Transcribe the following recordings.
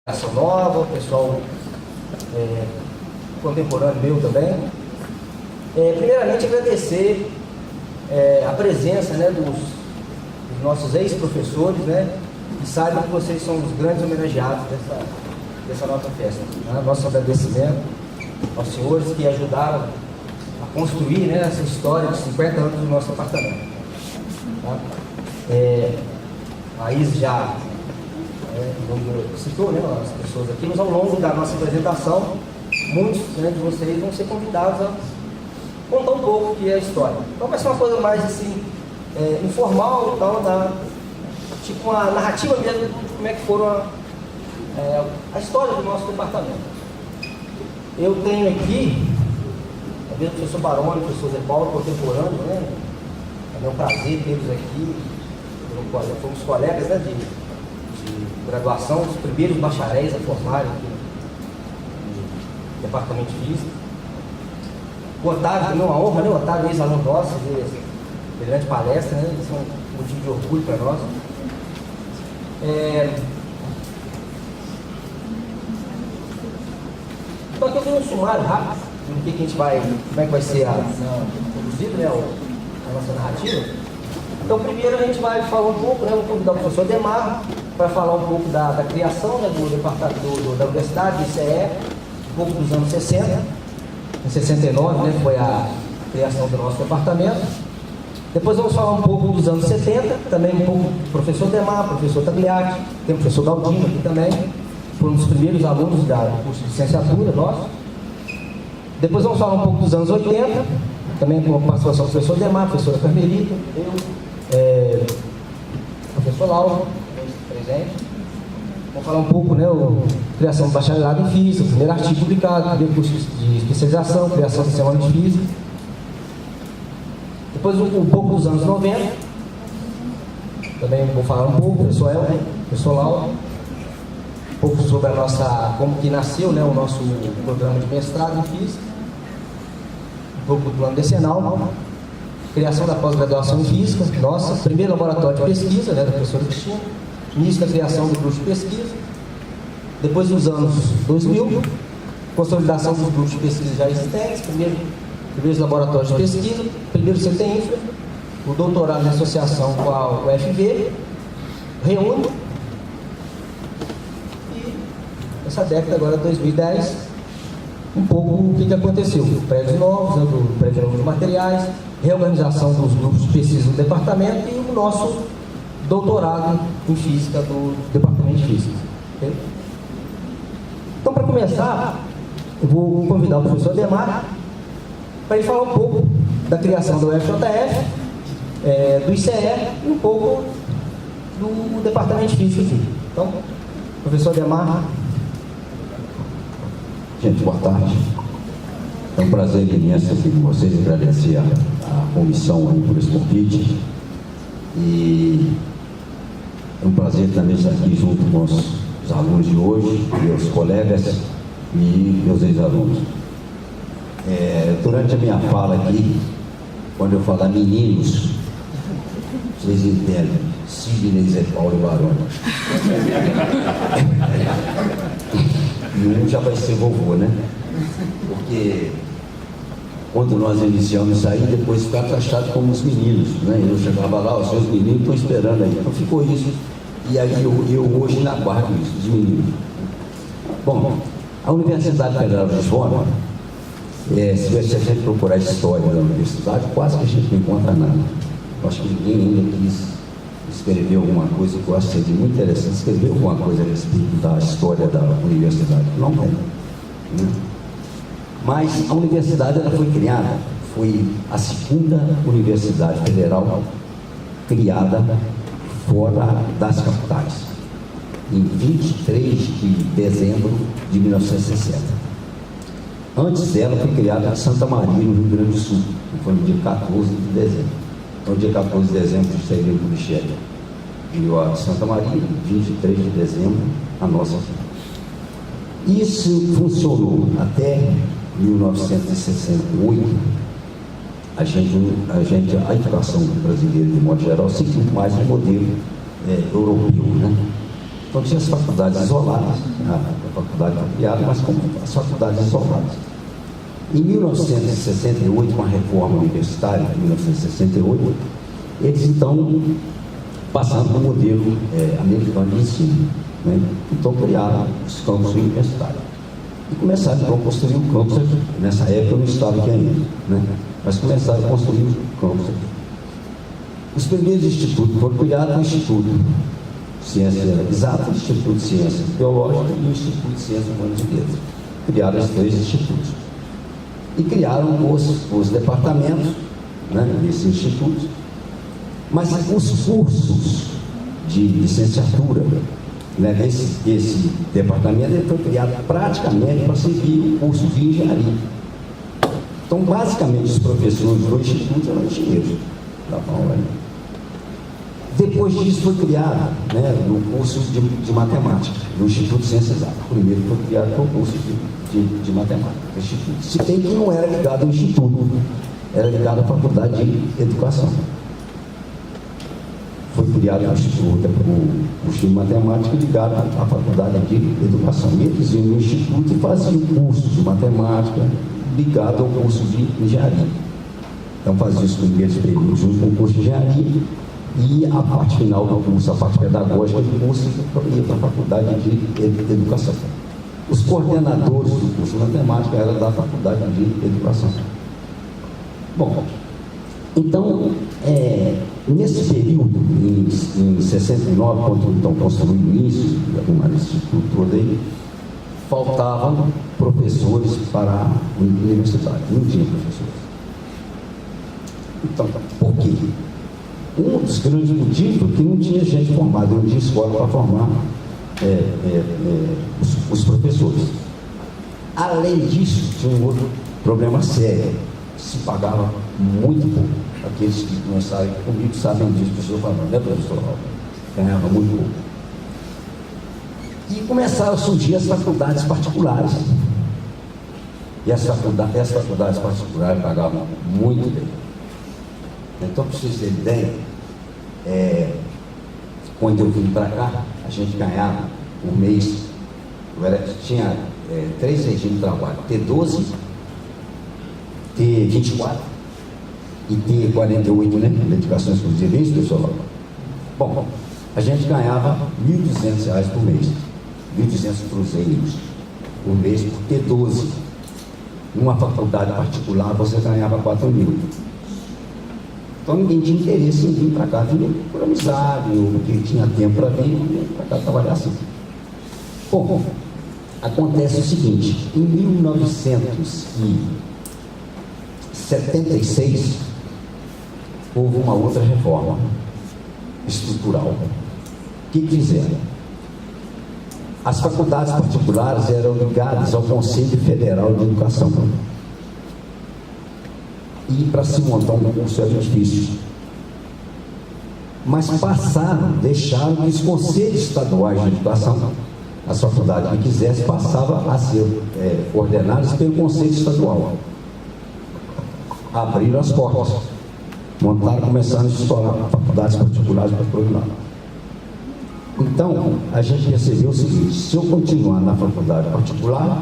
Ação nova, o pessoal contemporâneo meu também. Primeiramente, agradecer a presença, né, dos nossos ex-professores, né, e saibam que vocês são os grandes homenageados dessa nossa festa. Né? Nosso agradecimento aos senhores que ajudaram a construir, né, essa história de 50 anos do nosso departamento. Tá? A Isa já citou, né, as pessoas aqui, mas ao longo da nossa apresentação, muitos, né, de vocês vão ser convidados a contar um pouco o que é a história. Então vai ser uma coisa mais assim, informal e tal, tipo uma narrativa mesmo de como é que foram a história do nosso departamento. Eu tenho aqui, o professor Baroni, o professor Zé Paulo, contemporâneo, né? É um prazer tê-los aqui, fomos colegas, né, de graduação, os primeiros bacharéis a formarem aqui no Departamento de Física. O Otávio também é uma honra, né? O Otávio é ex-aluno nosso, grande palestra, né? Isso é um motivo de orgulho para nós. Então aqui eu tenho um sumário rápido do que a gente vai, como é que vai ser conduzido, né, a nossa narrativa. Então primeiro a gente vai falar um pouco, né, vou convidar o professor Ademar para falar um pouco da criação, né, do departamento da universidade, do ICE, um pouco dos anos 60, em 69, né, foi a criação do nosso departamento. Depois vamos falar um pouco dos anos 70, também um pouco do professor Ademar, professor Tagliati, tem o professor Galdino aqui também, foi um dos primeiros alunos do curso de licenciatura nosso. Depois vamos falar um pouco dos anos 80, também com a participação do professor Ademar, professora Carmelita, eu, professor Lauro, presente. Vamos falar um pouco, né, criação do bacharelado em Física, primeiro artigo publicado, primeiro curso de especialização, criação da semana de Física. Depois um pouco dos anos 90, também vou falar um pouco, professor Elton, professor Lauro, um pouco sobre como que nasceu, né, o nosso programa de mestrado em Física, um pouco do plano decenal, criação da pós-graduação em Física, nossa, primeiro laboratório de pesquisa, né, da professora Cristina, início da criação do grupo de pesquisa, depois dos anos 2000, consolidação dos grupos de pesquisa já existentes, primeiros laboratórios de pesquisa, primeiro CTINFRA, o doutorado em associação com a UFV, reúne, e essa década agora, 2010, um pouco o que aconteceu, prédios novos, né, do prédio novo de materiais, reorganização dos grupos de pesquisa do departamento e o nosso doutorado em Física do Departamento de Física. Okay? Então, para começar, eu vou convidar o professor Ademar para ele falar um pouco da criação da UFJF, do ICE e um pouco do Departamento de Física aqui. Então, professor Ademar. Gente, boa tarde. É um prazer imenso aqui com vocês, agradecer a comissão aí por esse convite. E é um prazer também estar aqui junto com os alunos de hoje, meus colegas e meus ex-alunos. Durante a minha fala aqui, quando eu falar meninos, vocês entendem, Sidney, Zé Paulo e Baroni. E um já vai ser vovô, né? Porque quando nós iniciamos isso aí, depois ficava taxado como os meninos, né? Eu chegava lá, os seus meninos estão esperando aí. Então ficou isso. E aí eu hoje ainda guardo isso, os meninos. Bom, a Universidade Federal de Lisboa, se a gente procurar a história da universidade, quase que a gente não encontra nada. Eu acho que ninguém ainda quis escrever alguma coisa que eu acho que seria muito interessante, escrever alguma coisa a respeito da história da universidade. Não tem. Né? Mas a universidade ela foi criada, foi a segunda universidade federal criada fora das capitais, em 23 de dezembro de 1960. Antes dela foi criada em Santa Maria, no Rio Grande do Sul, que foi no dia 14 de dezembro. Então, dia 14 de dezembro, de Sérgio Michele criou a Santa Maria, 23 de dezembro, a nossa. Isso funcionou até 1968. A educação brasileira, de modo geral, seguiu mais o modelo europeu, né? Então tinha as faculdades isoladas, a faculdade foi criada, mas como as faculdades isoladas. Em 1968, com a reforma universitária, em 1968, eles então passaram para o modelo americano de ensino, né? Então criaram os campos universitários. E começaram então a construir o campus aqui. Nessa época eu não estava aqui ainda, né? Mas começaram a construir o campus aqui. Os primeiros institutos foram criados no Instituto de Ciências Exatas, o Instituto de Ciências Biológicas e o Instituto de Ciências Humanas e Letras. Criaram esses três institutos. E criaram os departamentos, né, desses institutos. Mas os cursos de licenciatura, né, desse departamento, ele foi criado praticamente para seguir o curso de engenharia. Então, basicamente, os professores do instituto eram engenheiros da Paula. Depois disso foi criado, né, no curso de matemática, no Instituto de Ciências Exatas. Primeiro foi criado o curso de matemática. Se bem que não era ligado ao instituto, era ligado à faculdade de educação. Foi criado o curso de matemática ligado à faculdade de educação. E eles iam no instituto e faziam o curso de matemática ligado ao curso de engenharia. Então fazia os primeiros períodos junto com o curso de engenharia e a parte final do curso, a parte pedagógica do curso, ia para a faculdade de educação. Os coordenadores do curso de matemática eram da faculdade de educação. Bom, então, nesse período, em 69, quando então construiu isso, arrumaram esse instituto todo aí, faltavam professores para a universidade, não tinha professores. Então, por quê? Um dos grandes motivos é que não tinha gente formada, não tinha escola para formar os professores. Além disso, tinha um outro problema sério: se pagava muito pouco. Aqueles que começaram comigo sabem disso, o senhor falando, né, professor? Ganhava muito pouco. E começaram a surgir as faculdades particulares. E as faculdades particulares pagavam muito bem. Então, para vocês terem ideia, quando eu vim para cá, a gente ganhava por mês, tinha 3 regimes de trabalho: T12, T24 e T48, né? Dedicação exclusiva, isso, pessoal? Bom, a gente ganhava R$ 1.200 por mês, 1.200 cruzeiros por mês por T12. Numa faculdade particular, você ganhava 4.000. Então ninguém tinha interesse em vir para cá, vinha por amizade, ou porque tinha tempo para vir, vinha para cá trabalhar assim. Bom, acontece o seguinte: em 1976, houve uma outra reforma estrutural. O que fizeram? As faculdades particulares eram ligadas ao Conselho Federal de Educação. E para se montar um curso era difícil. Mas deixaram que os conselhos estaduais de educação, as faculdades que quisessem, passavam a ser coordenadas pelo Conselho Estadual. Abriram as portas, começaram a estourar faculdades particulares para programar. Então, a gente percebeu o seguinte: se eu continuar na faculdade particular,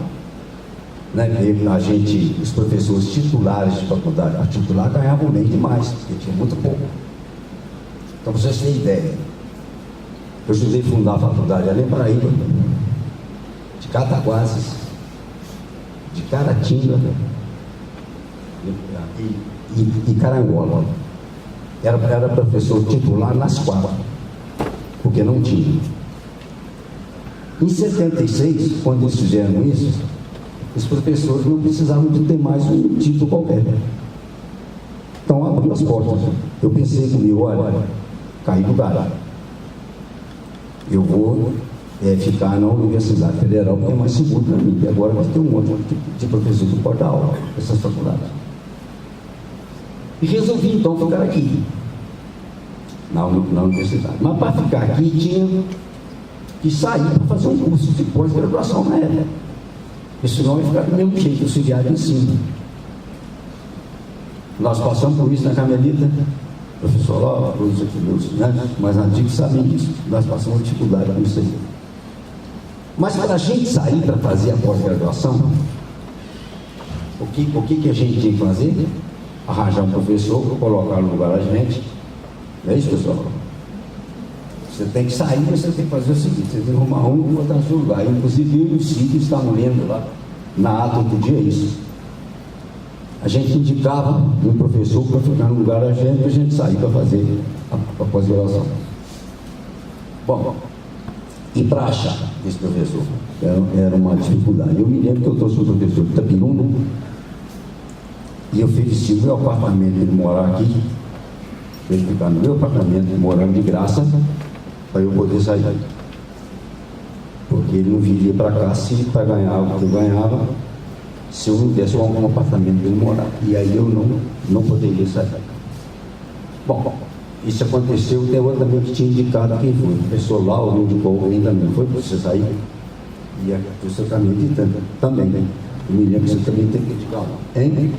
né, os professores titulares de faculdade particular ganhavam bem demais, porque tinha muito pouco. Então, para vocês terem ideia, eu ajudei a fundar a faculdade ali em Paraíba, de Cataguases, de Caratinga e Carangola. Era professor titular nas 4, porque não tinha. Em 76, quando eles fizeram isso, os professores não precisavam de ter mais um título qualquer. Então abriu as portas. Eu pensei comigo: olha, caí do galho. Eu vou ficar na Universidade Federal, porque é mais seguro para mim. E agora vai ter um outro tipo de professor que pode dar aula nessas faculdades. E resolvi então ficar aqui, na universidade. Mas para ficar aqui tinha que sair para fazer um curso de pós-graduação na época. Porque senão ia ficar do mesmo jeito, auxiliar de ensino. Nós passamos por isso na Carmelita, professor Ló, todos aqui meus, né? Mas antigos sabem disso. Nós passamos dificuldade com isso aí. Mas para a gente sair para fazer a pós-graduação, o que a gente tinha que fazer? Arranjar um professor, colocar no lugar a gente. Não é isso, pessoal? Você tem que sair, mas você tem que fazer o seguinte: você tem que arrumar um e botar no seu lugar. Inclusive, eu e o Cid estavam lendo lá na ata outro dia isso. A gente indicava um professor para ficar no lugar da gente, para a gente sair para fazer a pós-graduação. Bom, e para achar esse professor era uma dificuldade. Eu me lembro que eu trouxe o professor de Itapiruna e eu ofereci o meu apartamento para ele morar aqui, para ele ficar no meu apartamento, morando de graça, para eu poder sair daí. Porque ele não viria para cá se para ganhar o que eu ganhava, se eu não desse algum apartamento para ele morar. E aí eu não poderia sair. Bom, isso aconteceu, tem outro também que tinha indicado quem foi. O professor Lauro indicou alguém também. Foi para você sair? E a professora também indicando também. Eu me lembro que você também tem que indicar. Hein?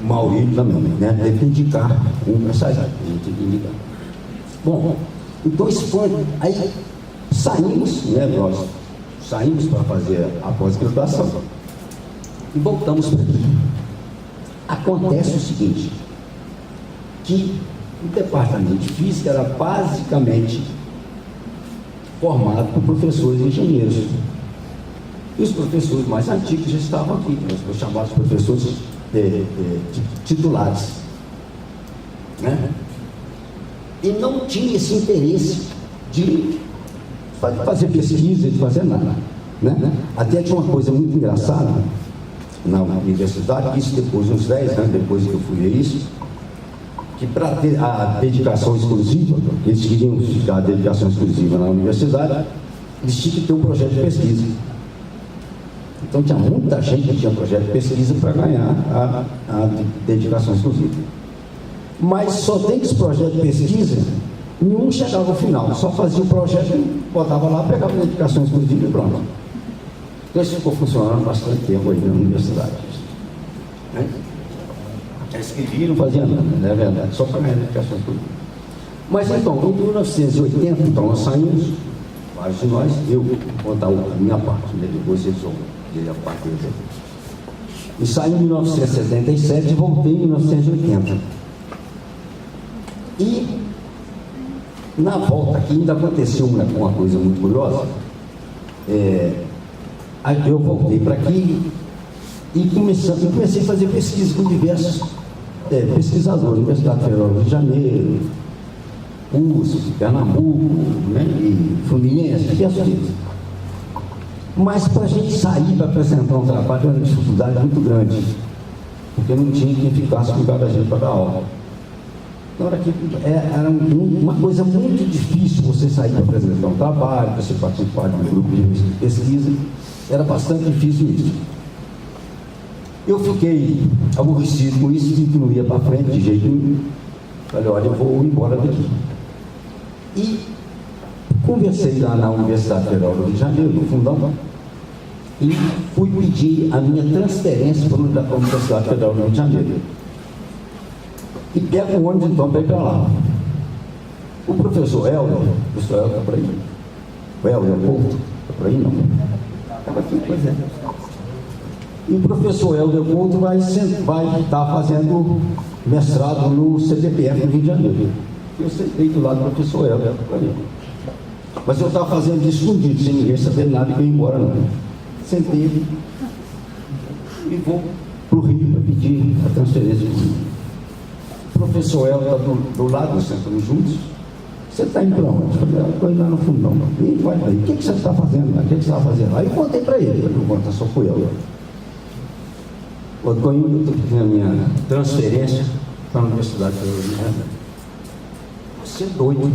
Maurício também, né? Tem que indicar um para sair. A gente tem que indicar. Bom, então isso foi. Aí saímos, né? Nós saímos para fazer a pós-graduação e voltamos para aqui. Acontece o seguinte, que o departamento de física era basicamente formado por professores e engenheiros. E os professores mais antigos já estavam aqui, os chamados professores titulares. Né? E não tinha esse interesse de fazer pesquisa, de fazer nada. Né? Até tinha uma coisa muito engraçada na universidade, isso depois, uns 10 anos depois que eu fui ver isso, que para ter a dedicação exclusiva, eles queriam ficar a dedicação exclusiva na universidade, eles tinham que ter um projeto de pesquisa. Então tinha muita gente que tinha projeto de pesquisa para ganhar a dedicação exclusiva. Mas só tem que esse projeto de pesquisa, nenhum chegava ao final, só fazia o projeto, botava lá, pegava a dedicação exclusiva e pronto. Então isso ficou funcionando bastante tempo aí na universidade. Né? Escreviam, não faziam nada, não é verdade, só para ganhar a dedicação exclusiva. Mas então, em 1980, então nós saímos, vários de nós, eu vou contar a minha parte, né? Depois vocês vão ver a parte deles. E saí em 1977 e voltei em 1980. E na volta aqui ainda aconteceu uma coisa muito curiosa. Eu voltei para aqui e comecei a fazer pesquisa com diversos pesquisadores, Universidade Federal do Rio de Janeiro, USP, Pernambuco, né, e Fluminense, diversos coisas. Mas para a gente sair para apresentar um trabalho era uma dificuldade muito grande, porque não tinha quem ficasse com cada gente para dar aula. Então era uma coisa muito difícil você sair para apresentar um trabalho, você participar de um grupo de pesquisa, era bastante difícil isso. Eu fiquei aborrecido com isso, que não ia para frente de jeito nenhum. Falei, olha, eu vou embora daqui. E conversei lá na Universidade Federal do Rio de Janeiro, no Fundão, e fui pedir a minha transferência para a Universidade Federal do Rio de Janeiro. E pego um ônibus então para ir para lá. O professor Helder, o professor Helder está por aí? O Helder Couto, está por aí não? Estava aqui, pois é. E o professor Helder Couto vai estar fazendo mestrado no CPPF no Rio de Janeiro. Eu sentei do lado do professor Helder, mas eu estava fazendo isso escondido, sem ninguém saber nada, e eu ia embora não. Sentei e vou para o Rio para pedir a transferência do Rio. O professor Helder está do lado, nós sentamos juntos. Você está indo para onde? Eu falei, estou indo lá no fundão. E vai daí, o que você está fazendo lá? O que você está fazendo lá? E contei para ele, eu não conta, só fui eu. Eu estou indo a minha transferência para a Universidade do Rio de Janeiro. Você é doido.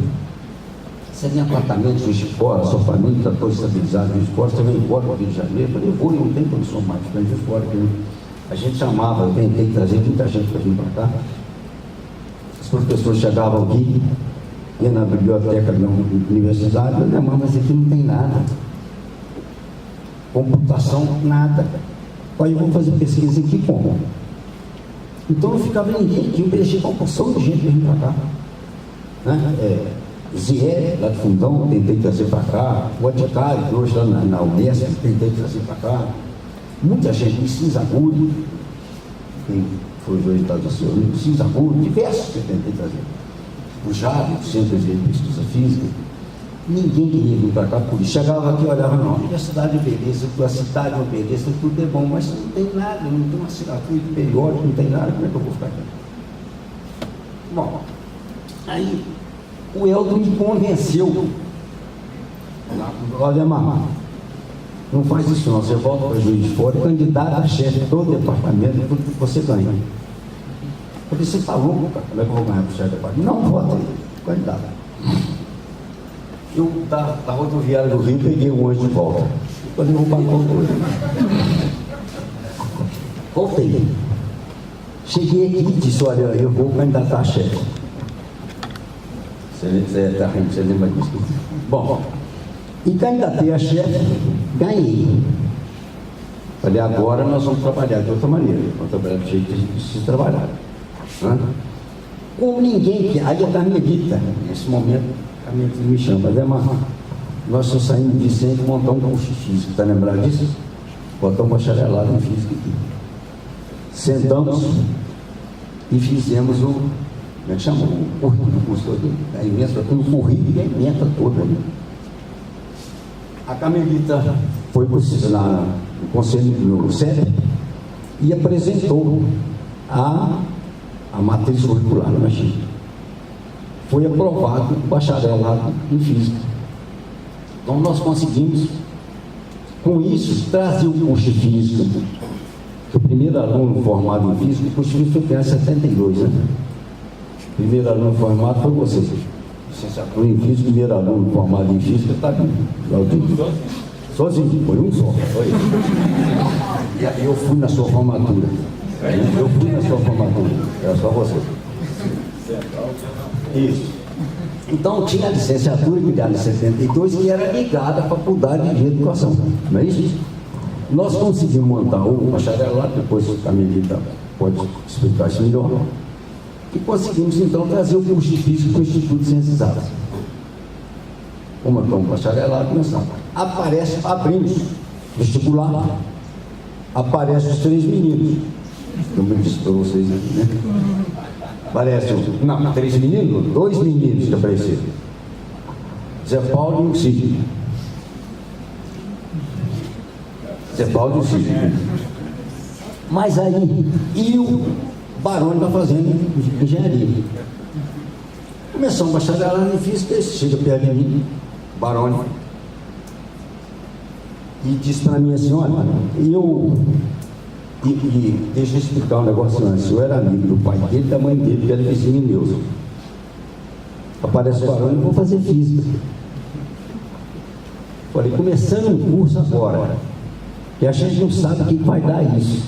Você tem apartamento Juiz de Fora, sua família está toda estabilizada em Juiz de Fora, você vai embora para o Rio de Janeiro. Eu falei, eu vou, eu não tenho condição mais de ficar em Juiz de Fora. A gente chamava, eu tentei trazer muita gente para vir para cá. Os professores chegavam aqui, ia na biblioteca da universidade, eu falei, mas aqui não tem nada. Computação, nada. Aí eu vou fazer pesquisa aqui como? Então não ficava ninguém aqui, eu deixei uma porção de gente para vir para cá. Né? Zé, lá do Fundão, tentei trazer para cá. O Anticário, que hoje está na Unesp, tentei trazer para cá. Muita gente, em Cinzaguri, quem foi vegetado do senhor, em Cinzaguri, diversos que eu tentei trazer. O Jade, do Centro de Pesquisa Física. Ninguém queria vir para cá, por isso. Chegava aqui e olhava, não, a Universidade obedeça, a cidade obedeça, tudo é bom, mas não tem nada, não tem uma assinatura de periódico, não tem nada, como é que eu vou ficar aqui? Bom, aí o Elton me convenceu. Olha, Marmar, não faz isso não, você volta para Juiz de Fora, candidato a chefe de todo o departamento, tudo que você ganha. Eu falei, você está louco, cara, como é que eu vou ganhar para o chefe do departamento? Não, vota aí, candidato. Eu, da rodoviária do Rio, peguei um ônibus de volta. Falei, vou pagar o doido. Voltei. Cheguei aqui e disse, olha, eu vou candidatar a chefe. Você lembra disso? Bom, e candidatei a chefe, ganhei. Falei, agora nós vamos trabalhar de outra maneira. Vamos trabalhar do jeito que a gente precisa trabalhar. Como ninguém quer, aí a Carmelita, nesse momento, a minha filha me chama, Ademar, nós estamos saindo de centro montar um curso de física, está lembrado disso? Botar um bacharelado em física aqui. Sentamos e fizemos o, como é que chama? O currículo do curso todo, a emenda, tem um currículo e a emenda toda. A Carmelita foi lá no conselho do CEP e apresentou a matriz curricular, imagina. Foi aprovado o bacharelado em física. Então nós conseguimos, com isso, trazer o curso de física. O primeiro aluno formado em física, o curso de física foi em 72, né? O primeiro aluno formado foi você. Licenciatura em física, o primeiro aluno formado em física está aqui. Sozinho, foi um só. E aí eu fui na sua formatura. Eu fui na sua formatura. Era só você. Isso. Então tinha a licenciatura criada em 72 que era ligada à Faculdade de Educação. Não é isso? Nós conseguimos montar o bacharelado, depois o Carmelita pode explicar isso melhor. E conseguimos então trazer o curso de física para o Instituto de Ciências Exatas. Como então o bacharelado começamos. Aparece, abrimos vestibular, aparecem os 3 meninos. Como eu disse para vocês aqui, né? Parece, não, 3 meninos, 2 meninos que apareceram. Zé Paulo e o Cid. Zé Paulo e o Cid. Mas aí, e o Baroni está fazendo engenharia. Começamos a bacharelado em física, esse chega perto de mim, Baroni, e disse para mim assim, olha, E deixa eu explicar um negócio antes. Eu era amigo do pai dele e da mãe dele, que era vizinho meu. Aparece o Baroni, eu vou fazer física. Falei, começando um curso agora, e a gente não sabe o que vai dar isso.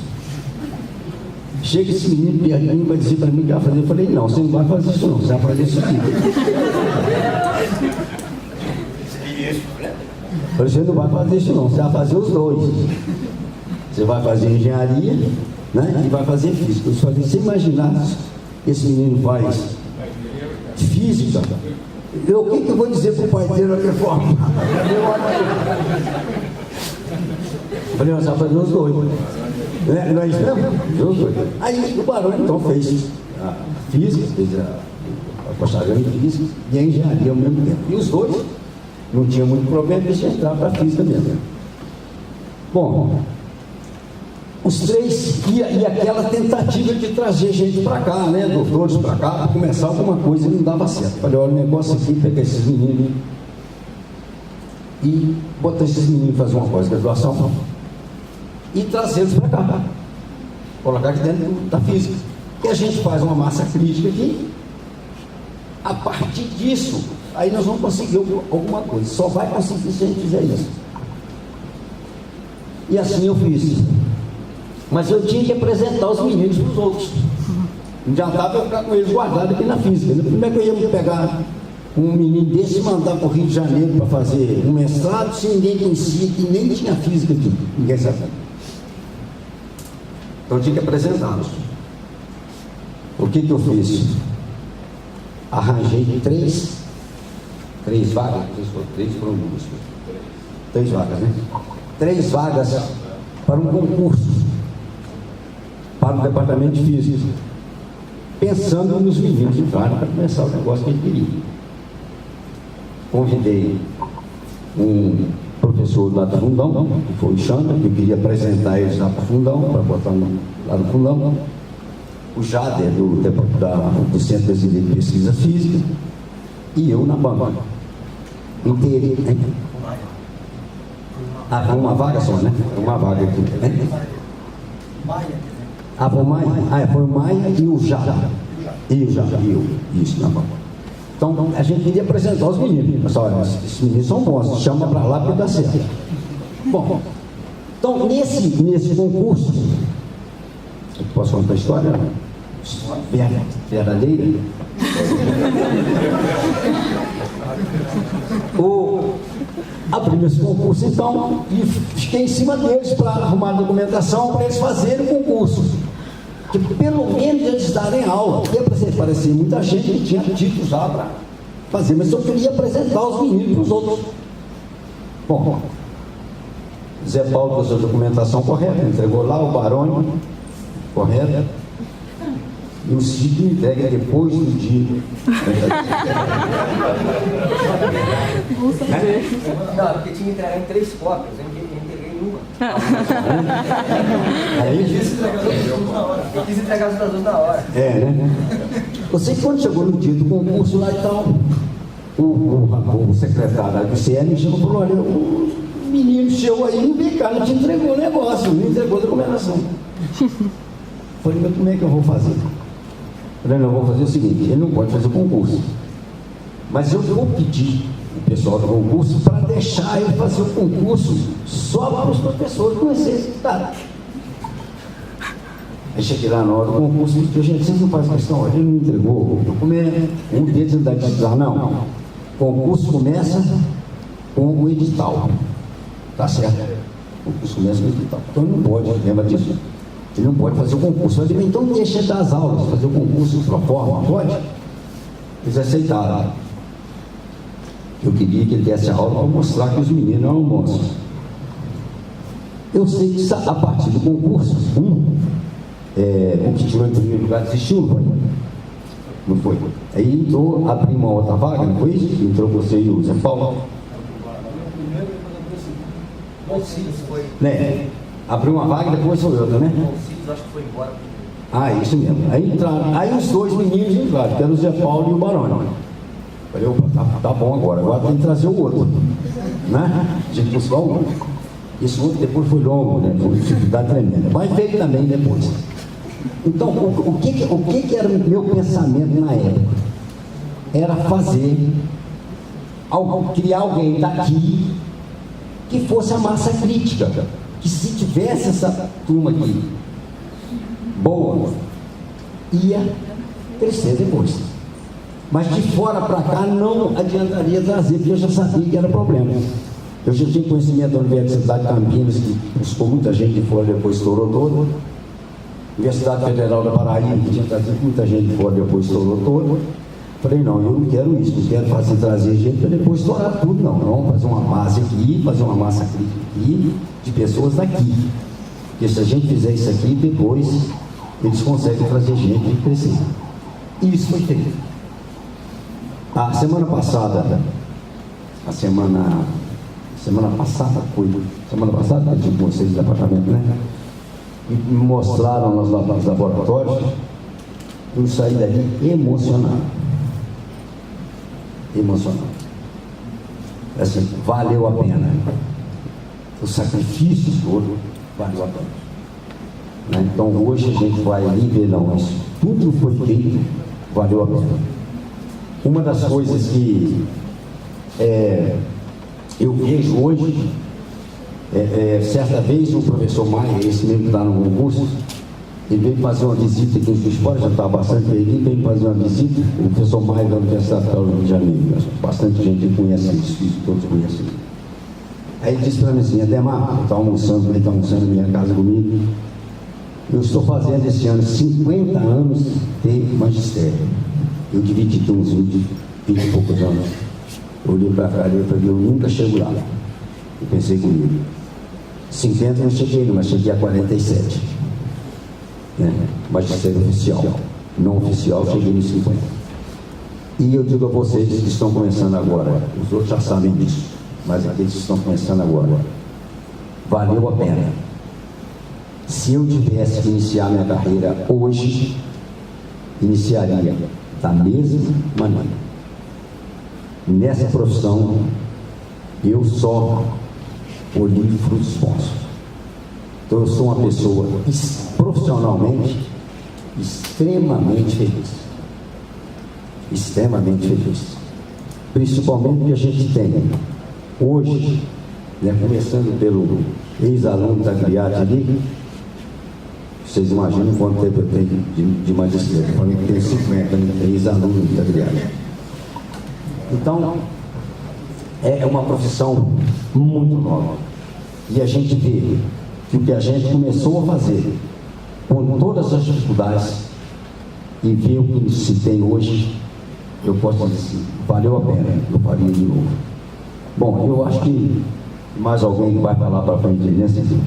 Chega esse menino perto de mim e vai dizer para mim que vai fazer. Eu falei, não, você não vai fazer isso não, você vai fazer isso aqui. Eu falei, você não vai fazer isso não, você vai fazer os dois. Você vai fazer engenharia, né? E vai fazer física. Eu falei, você imaginar esse menino faz física? O que eu vou dizer para o pai dele na minha forma? Eu falei, nós vamos fazer os dois. Não é isso mesmo? Os dois. Aí o Baroni então fez a física, fez a bacharel em física e a engenharia ao mesmo tempo. E os dois não tinha muito problema, eles entraram para a física mesmo. Bom, os 3, e aquela tentativa de trazer gente para cá, né, doutores para cá, para começar alguma coisa e não dava certo. Falei, olha, o negócio aqui, pegar esses meninos e botar esses meninos fazer uma pós-graduação e trazê-los para cá, colocar aqui dentro da física. E a gente faz uma massa crítica aqui, a partir disso, aí nós vamos conseguir alguma coisa. Só vai conseguir se a gente fizer isso. E assim eu fiz. Mas eu tinha que apresentar os meninos para os outros. Não adiantava eu ficar com eles guardados aqui na física. Como é que eu ia me pegar um menino desse e mandar para o Rio de Janeiro para fazer um mestrado se ninguém conhecia e nem tinha física aqui? Ninguém sabia. Então eu tinha que apresentá-los. O que eu fiz? Arranjei 3 3 vagas, 3 foram 2. 3 vagas, né? 3 vagas para um concurso para o departamento de física, pensando nos meninos entrarem para começar o negócio que ele queria. Convidei um professor lá do Fundão, que foi o Xanda, que eu queria apresentar eles lá para o Fundão, para botar lá no Fundão. O Jader, do Centro Brasileiro de Pesquisa Física, e eu na banca. Inteiro, hein? Ah, foi uma vaga só, né? Uma vaga aqui. Hein? Ah, foi o Maia? Ah, foi o Maia e o Jader. E o Jader, e eu. Isso, na banca. Então, a gente queria apresentar os meninos. Mas, olha, esses meninos são bons, chama para lá porque dá certo. Bom, então, nesse concurso, eu posso contar a história? Verdadeira. Abrimos esse concurso, então, e fiquei em cima deles para arrumar a documentação para eles fazerem o concurso. Que pelo menos eles darem aula, porque parecia muita gente que tinha título já para fazer, mas eu queria apresentar os meninos para os outros. Bom, Zé Paulo com a sua documentação correta, entregou lá o Baroni, correto, e o Cid me entrega depois do dia. Não, porque tinha que entregar em 3 cópias, eu entreguei em uma. Eu quis entregar as duas na hora. Né? Você, quando chegou no dia do concurso lá e tal, o secretário do CN me chamou e falou: olha, o menino chegou aí, não veio cá, não te entregou o negócio, não entregou a documentação. Falei: mas como é que eu vou fazer? Falei: não, eu vou fazer o seguinte, ele não pode fazer o concurso, mas eu vou pedir o pessoal do concurso para deixar ele fazer o concurso só para os professores conhecerem. Tá. Aí cheguei lá na hora do concurso e disse: gente, vocês não fazem questão, ele não entregou o documento. Um deles ainda disse: não, o concurso começa com o edital. Tá certo, o concurso começa com o edital, então ele não pode, lembra disso? Ele não pode fazer o concurso. Eu falei: então deixa ele dar as aulas, fazer o concurso pro forma, pode? Eles aceitaram. Eu queria que ele desse a aula para mostrar que os meninos eram monstros. Eu sei que a partir do concurso, o que tirou em primeiro lugar desistiu, não foi? Aí entrou, abriu uma outra vaga, não foi isso? Entrou você e o Zé Paulo. Né? Abriu uma vaga e depois foi outra, né? Acho que foi embora. Ah, isso mesmo. Aí entraram. Aí os 2 meninos entraram, que eram o Zé Paulo e o Baroni. Falei: opa, tá bom agora tem que trazer o outro, né? A gente buscar o outro. Esse outro depois foi longo, né? Foi uma dificuldade tremenda, mas veio também depois. Então, o que era o meu pensamento na época? Era criar alguém daqui que fosse a massa crítica, que se tivesse essa turma aqui boa, ia crescer depois. Mas de fora para cá não adiantaria trazer, porque eu já sabia que era problema. Eu já tinha conhecimento da Universidade de Campinas, que buscou muita gente de fora, depois estourou todo. Universidade Federal da Paraíba, que tinha trazido muita gente de fora, depois estourou todo. Falei: não, eu não quero isso, não quero trazer gente para depois estourar tudo, não. Vamos fazer uma base aqui, fazer uma massa crítica aqui, de pessoas daqui. Porque se a gente fizer isso aqui, depois eles conseguem trazer gente e crescer. E isso foi feito. A semana passada eu tive com vocês do departamento, né? E me mostraram nos laboratórios, eu saí dali emocionado. Assim, valeu a pena. O sacrifício todo valeu a pena. Né? Então hoje a gente vai nivelar isso. Tudo que foi feito valeu a pena. Uma das coisas que eu vejo hoje, certa vez o professor Maia, esse mesmo que está no concurso, ele veio fazer uma visita aqui em Juiz de Fora, já estava bastante perdido, veio fazer uma visita, o professor Maia da Universidade Federal do Rio de Janeiro, bastante gente conhece isso, todos conhecem. Aí ele disse para mim assim: Ademar, ele está almoçando na minha casa comigo, eu estou fazendo esse ano 50 anos de magistério. Eu dividi uns 20 e poucos anos. Eu olhei para cá e falei, eu nunca chego lá. Eu pensei comigo. 50 eu não cheguei, mas cheguei a 47. Magistério oficial. Não oficial, cheguei nos 50. E eu digo a vocês que estão começando agora, os outros já sabem disso, mas aqueles que estão começando agora, valeu a pena. Se eu tivesse que iniciar minha carreira hoje, iniciaria da mesma maneira. Nessa profissão, eu só colhi frutos bons. Então eu sou uma pessoa profissionalmente extremamente feliz. Extremamente feliz. Principalmente porque a gente tem hoje, começando pelo ex-aluno da Griade ali, vocês imaginam quanto tempo eu tenho de magistério? Eu falei que tem 50, ex-aluno da Griade. Então, é uma profissão muito nova. E a gente vê que o que a gente começou a fazer, com todas as dificuldades, e ver o que se tem hoje, eu posso dizer assim, valeu a pena, eu faria de novo. Bom, eu acho que mais alguém vai falar para frente nesse sentido.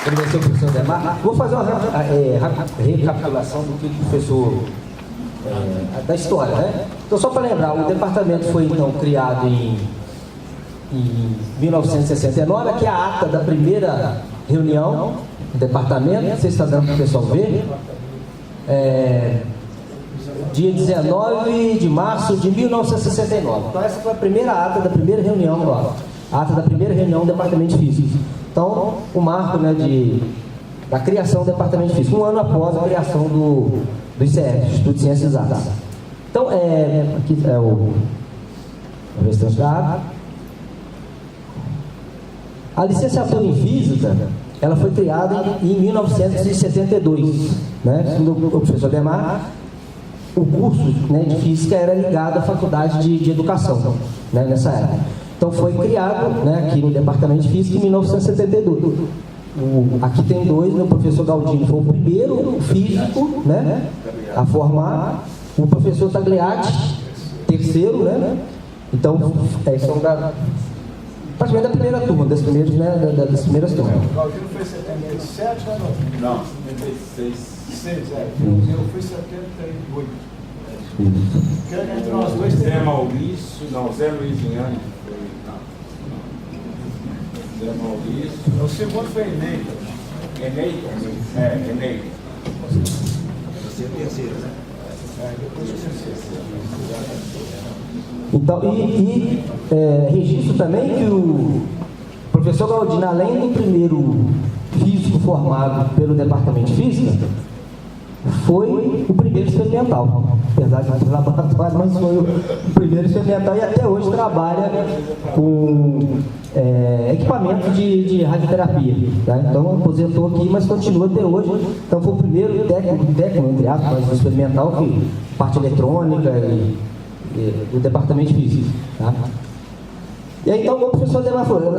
Agradecer ao professor Ademar. Vou fazer uma recapitulação do que o professor da história, né? Então, só para lembrar, o departamento foi então criado em 1969, aqui é a ata da primeira reunião do departamento, vocês estão dando para o pessoal ver. Dia 19 de março de 1969. Então, essa foi a primeira ata da primeira reunião lá. A ata da primeira reunião do departamento de física. Então, o marco, né, da criação do departamento de física, um ano após a criação do ICF, Instituto de Ciências Exatas. Então, aqui é o restante da ata. A licenciatura em física, ela foi criada em 1972, né? Segundo o professor Ademar, o curso, né, de física era ligado à faculdade de educação, né, nessa época. Então foi criado, né, aqui no departamento de física em 1972. Aqui tem dois, né? O professor Galdino foi o primeiro físico, né, a formar, o professor Tagliati, terceiro, né? Então são praticamente da primeira turma, das primeiras, né, das primeiras turmas. O Galdino foi em 77 ou não? Não, 76. Eu fui em 78. Entre nós dois Zé Maurício, não, Zé Luiz Inhane. Zé Maurício. O segundo foi Enem. Enem? Enem. Você é o terceiro, né? Depois o terceiro. Então, registro também que o professor Galdino, além do primeiro físico formado pelo departamento de física, foi o primeiro experimental, apesar de não laboratório, mas foi o primeiro experimental e até hoje trabalha com equipamento de radioterapia. Tá? Então aposentou aqui, mas continua até hoje. Então foi o primeiro técnico entre aspas, mas experimental, que parte eletrônica e do departamento de física. Tá? E aí então o professor Ademar falou,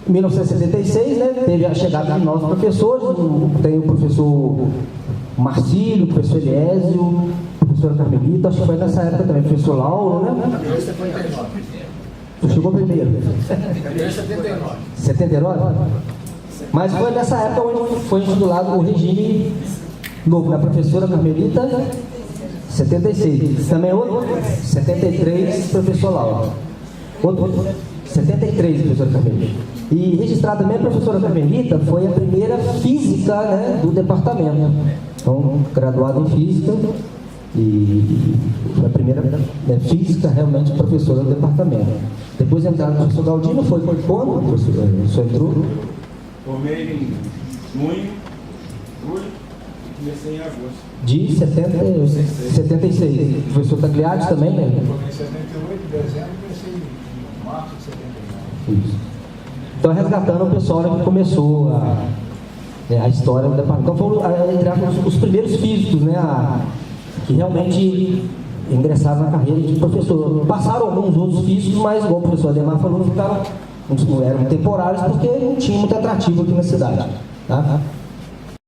em 1976, né, teve a chegada de novos professores, tem o professor Marcílio, o professor Eliésio, a professora Carmelita, acho que foi nessa época também, o professor Lauro, né? Esse foi em 79. Tu chegou primeiro? Em 79. 79? Mas foi nessa época onde foi instituído o regime novo, da professora Carmelita, 76. Também outro? 73, professor Lauro. Outro? 73, professora Carmelita. E registrada também a professora Carmelita foi a primeira física, né, do departamento. Então, graduada em física e foi a primeira física realmente professora do departamento. Depois entraram o professor Galdino, foi quando o professor entrou? Formei em junho, julho e comecei em agosto. De 76. O professor Tagliati também, né? Eu formei em 78, de dezembro, e comecei em março de 79. Isso. Então, resgatando o pessoal, né, que começou a história do departamento. Então, foram os primeiros físicos, né, que realmente ingressaram na carreira de professor. Passaram alguns outros físicos, mas, igual o professor Ademar falou, ficaram eram temporários porque não tinha muito atrativo aqui na cidade. Tá?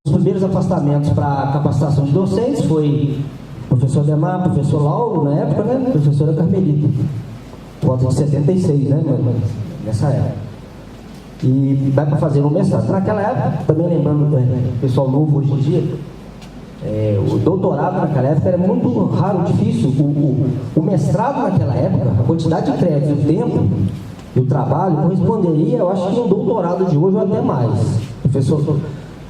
Os primeiros afastamentos para capacitação de docentes foi o professor Ademar, professor Lauro, na época, né? Professora Carmelita, volta de 76, né? Nessa época. E vai para fazer um mestrado. Naquela época, também lembrando o pessoal novo hoje em dia, o doutorado naquela época era muito raro, difícil. O mestrado naquela época, a quantidade de crédito, o tempo e o trabalho corresponderia, eu acho que um doutorado de hoje ou até mais. O professor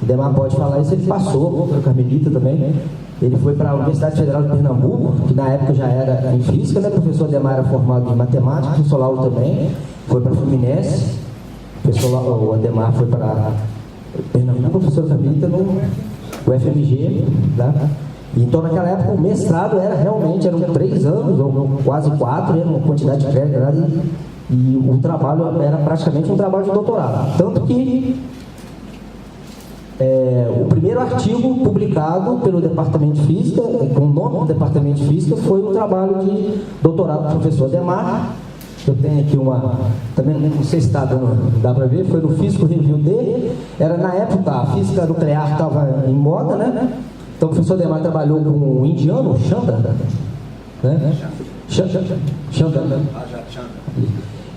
Demar pode falar isso, ele passou, a Carmelita também, né? Ele foi para a Universidade Federal de Pernambuco, que na época já era em física, né? O professor Demar era formado em matemática, o professor Lauro também, foi para Fluminense, o professor Ademar foi para Pernambuco, o professor Carmelita no UFMG, tá? Então naquela época o mestrado era realmente, eram 3 anos, ou quase 4, era uma quantidade de crédito, e o trabalho era praticamente um trabalho de doutorado. Tanto que o primeiro artigo publicado pelo Departamento de Física, com o nome do Departamento de Física, foi o trabalho de doutorado do professor Ademar. Eu tenho aqui também não sei se dá para ver, foi no Físico Review dele. Era na época, a física nuclear estava em moda, né? Então o professor Ademar trabalhou com um indiano, Chandra, né? Chandra.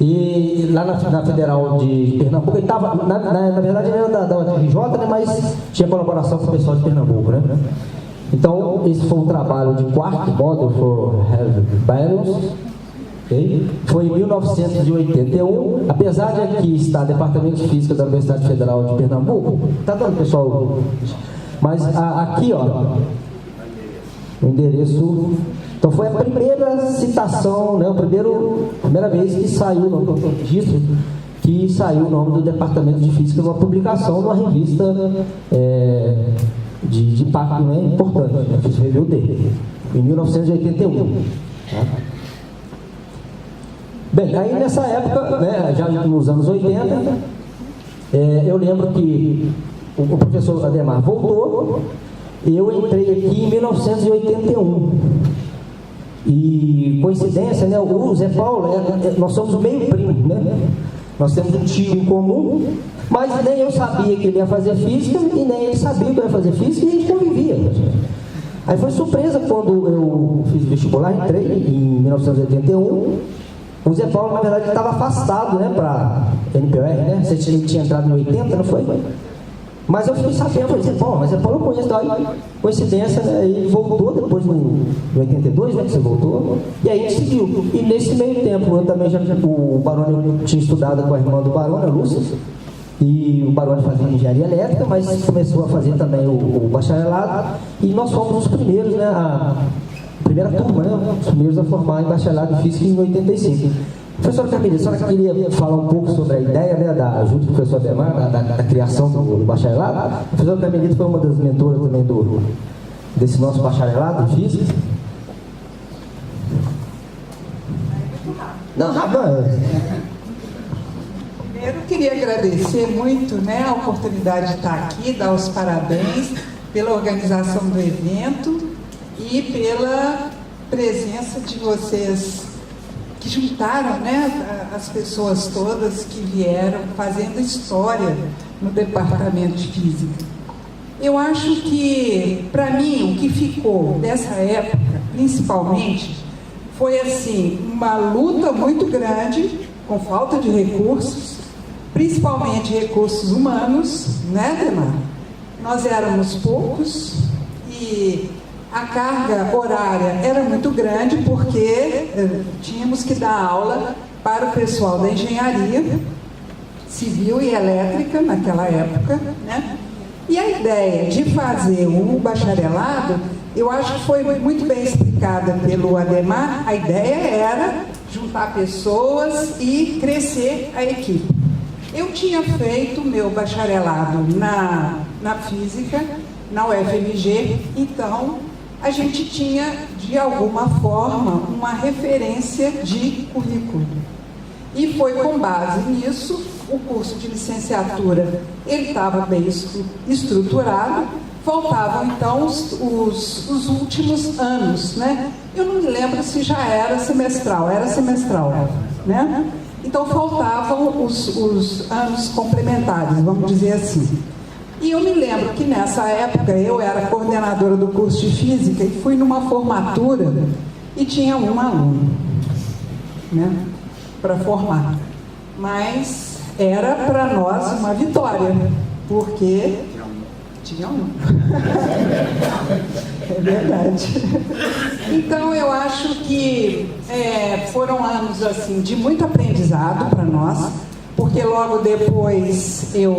E lá na Federal de Pernambuco, ele estava, na verdade ele era da UFRJ, né, mas tinha colaboração com o pessoal de Pernambuco, né? Então, esse foi um trabalho de Quark Model for Heavy Balance, okay? Foi em 1981, apesar de aqui estar o Departamento de Física da Universidade Federal de Pernambuco, tá dando, pessoal? Mas aqui, ó, o endereço. Então foi a primeira citação, né, a primeira vez que saiu no registro, que saiu o nome do Departamento de Física numa publicação numa revista de impacto, né, importante, né, Física Review dele, em 1981. Tá? Bem, aí nessa época, né, já nos anos 80, eu lembro que o professor Ademar voltou, e eu entrei aqui em 1981. E coincidência, né? O Zé Paulo, nós somos meio primos, né? Nós temos um tio em comum, mas nem eu sabia que ele ia fazer física e nem ele sabia que eu ia fazer física e a gente convivia. Aí foi surpresa quando eu fiz vestibular, entrei em 1981. O Zé Paulo, na verdade, estava afastado, né, para NPR, né? Ele tinha entrado em 80, não foi? Mas eu fiquei sabendo, falei, Zé Paulo eu conheço, daí, coincidência, né? Ele voltou depois no 82, né? Que você voltou, e aí a gente seguiu. E nesse meio tempo, eu também o Baroni tinha estudado com a irmã do Baroni, a Lúcia, e o Baroni fazia engenharia elétrica, mas começou a fazer também o bacharelado, e nós fomos os primeiros, né? A primeira turma, né? Os primeiros a formar em bacharelado em física em 85. Professora Carmelita, a senhora queria falar um pouco sobre a ideia, né, junto com o professor Ademar, da criação do bacharelado? A professora Carmelita foi uma das mentoras também desse nosso bacharelado em física. Não, Primeiro, queria agradecer muito, né, a oportunidade de estar aqui, dar os parabéns pela organização do evento e pela presença de vocês que juntaram, né, as pessoas todas que vieram fazendo história no Departamento de Física. Eu acho que, para mim, o que ficou dessa época, principalmente, foi assim, uma luta muito grande, com falta de recursos, principalmente recursos humanos, né, Ademar? Nós éramos poucos e a carga horária era muito grande porque tínhamos que dar aula para o pessoal da engenharia civil e elétrica naquela época, né? E a ideia de fazer o bacharelado, eu acho que foi muito bem explicada pelo Ademar. A ideia era juntar pessoas e crescer a equipe. Eu tinha feito meu bacharelado na física, na UFMG, então a gente tinha, de alguma forma, uma referência de currículo. E foi com base nisso, o curso de licenciatura, ele estava bem estruturado, faltavam então os últimos anos, né? Eu não me lembro se já era semestral, né? Então faltavam os anos complementares, vamos dizer assim. E eu me lembro que nessa época eu era coordenadora do curso de Física e fui numa formatura e tinha um aluno, né, para formar. Mas era para nós uma vitória, porque tinha um. É verdade. Então eu acho que foram anos assim de muito aprendizado para nós, porque logo depois eu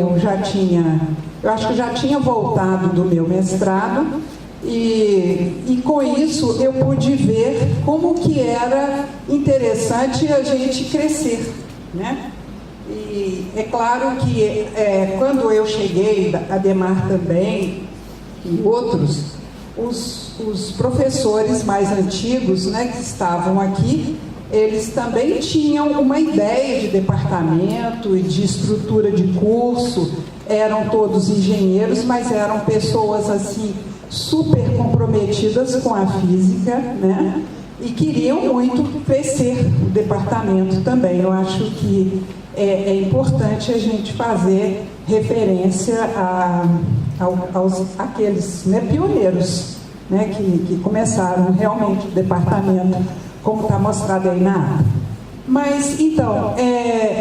acho que já tinha voltado do meu mestrado e com isso eu pude ver como que era interessante a gente crescer, né? E é claro que quando eu cheguei, a Ademar também e outros, os professores mais antigos, né, que estavam aqui, eles também tinham uma ideia de departamento e de estrutura de curso, eram todos engenheiros, mas eram pessoas assim super comprometidas com a física, né? E queriam muito crescer o departamento também. Eu acho que é importante a gente fazer referência àqueles, né, pioneiros, né, que começaram realmente o departamento, como está mostrado aí na ata. Mas, então,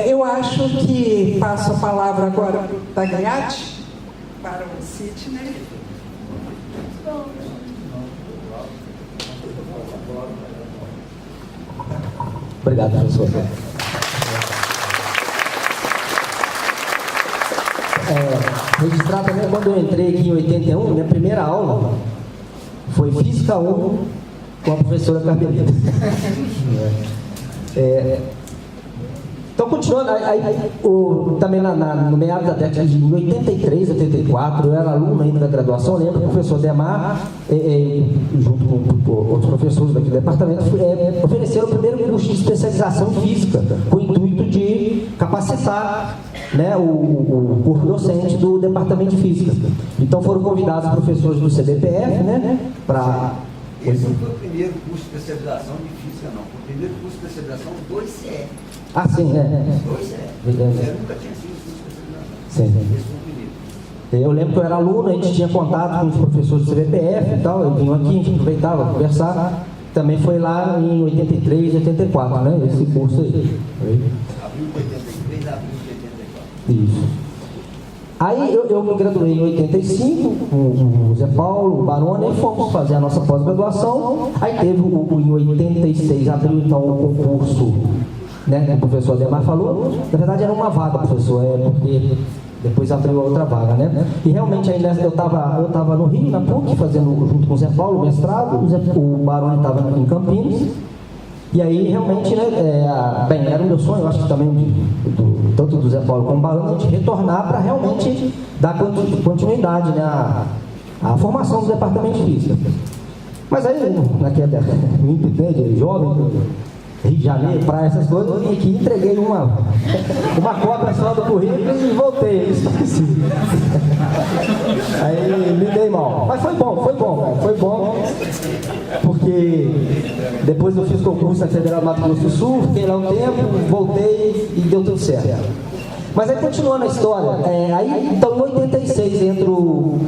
eu acho que passo a palavra agora para o Tagliati, para o Sidney. Obrigado, professor. Registrar também, quando eu entrei aqui em 81, minha primeira aula foi Física 1 com a professora Carmelita. Então, continuando, também no meado da década de 83, 84, eu era aluno ainda da graduação, lembro que o professor Demar, junto com outros professores daqui do departamento, ofereceram o primeiro curso de especialização em física, com o intuito de capacitar, né, o corpo docente do departamento de física. Então foram convidados professores do CBPF, né, para... Esse não foi o primeiro curso de especialização de física, não. Foi o primeiro curso de especialização do ICE. Ah, sim, Do ICE. Eu nunca tinha sido curso de especialização. Sim. Esse foi o primeiro. Eu lembro que eu era aluno, a gente tinha contato com os professores do CBPF e tal, eu vim aqui, a gente aproveitava conversar. Também foi lá em 83, 84, né? Esse curso aí. Abril de 83, abril de 84. Isso. Aí eu me graduei em 85 com o Zé Paulo, o Baroni, e fomos fazer a nossa pós-graduação. Aí teve em 86, abriu então o concurso, né, que o professor Ademar falou. Na verdade era uma vaga, professor, porque depois abriu a outra vaga, né? E realmente aí eu estava no Rio, na PUC, fazendo junto com o Zé Paulo o mestrado, o Baroni estava em Campinas. E aí, realmente, né, era o meu sonho, eu acho que também, tanto do Zé Paulo como do Baroni, a gente retornar para realmente dar continuidade, né, à formação do departamento de física. Mas aí, naquela ímpeto, jovem, Rio de Janeiro, praia, essas coisas, eu vim aqui, entreguei uma cópia só do currículo e voltei, esqueci. Aí me dei mal. Mas foi bom, porque depois eu fiz concurso na Federal do Mato Grosso do Sul, fiquei lá um tempo, voltei e deu tudo certo. Mas aí continuando a história, então em 86 entra o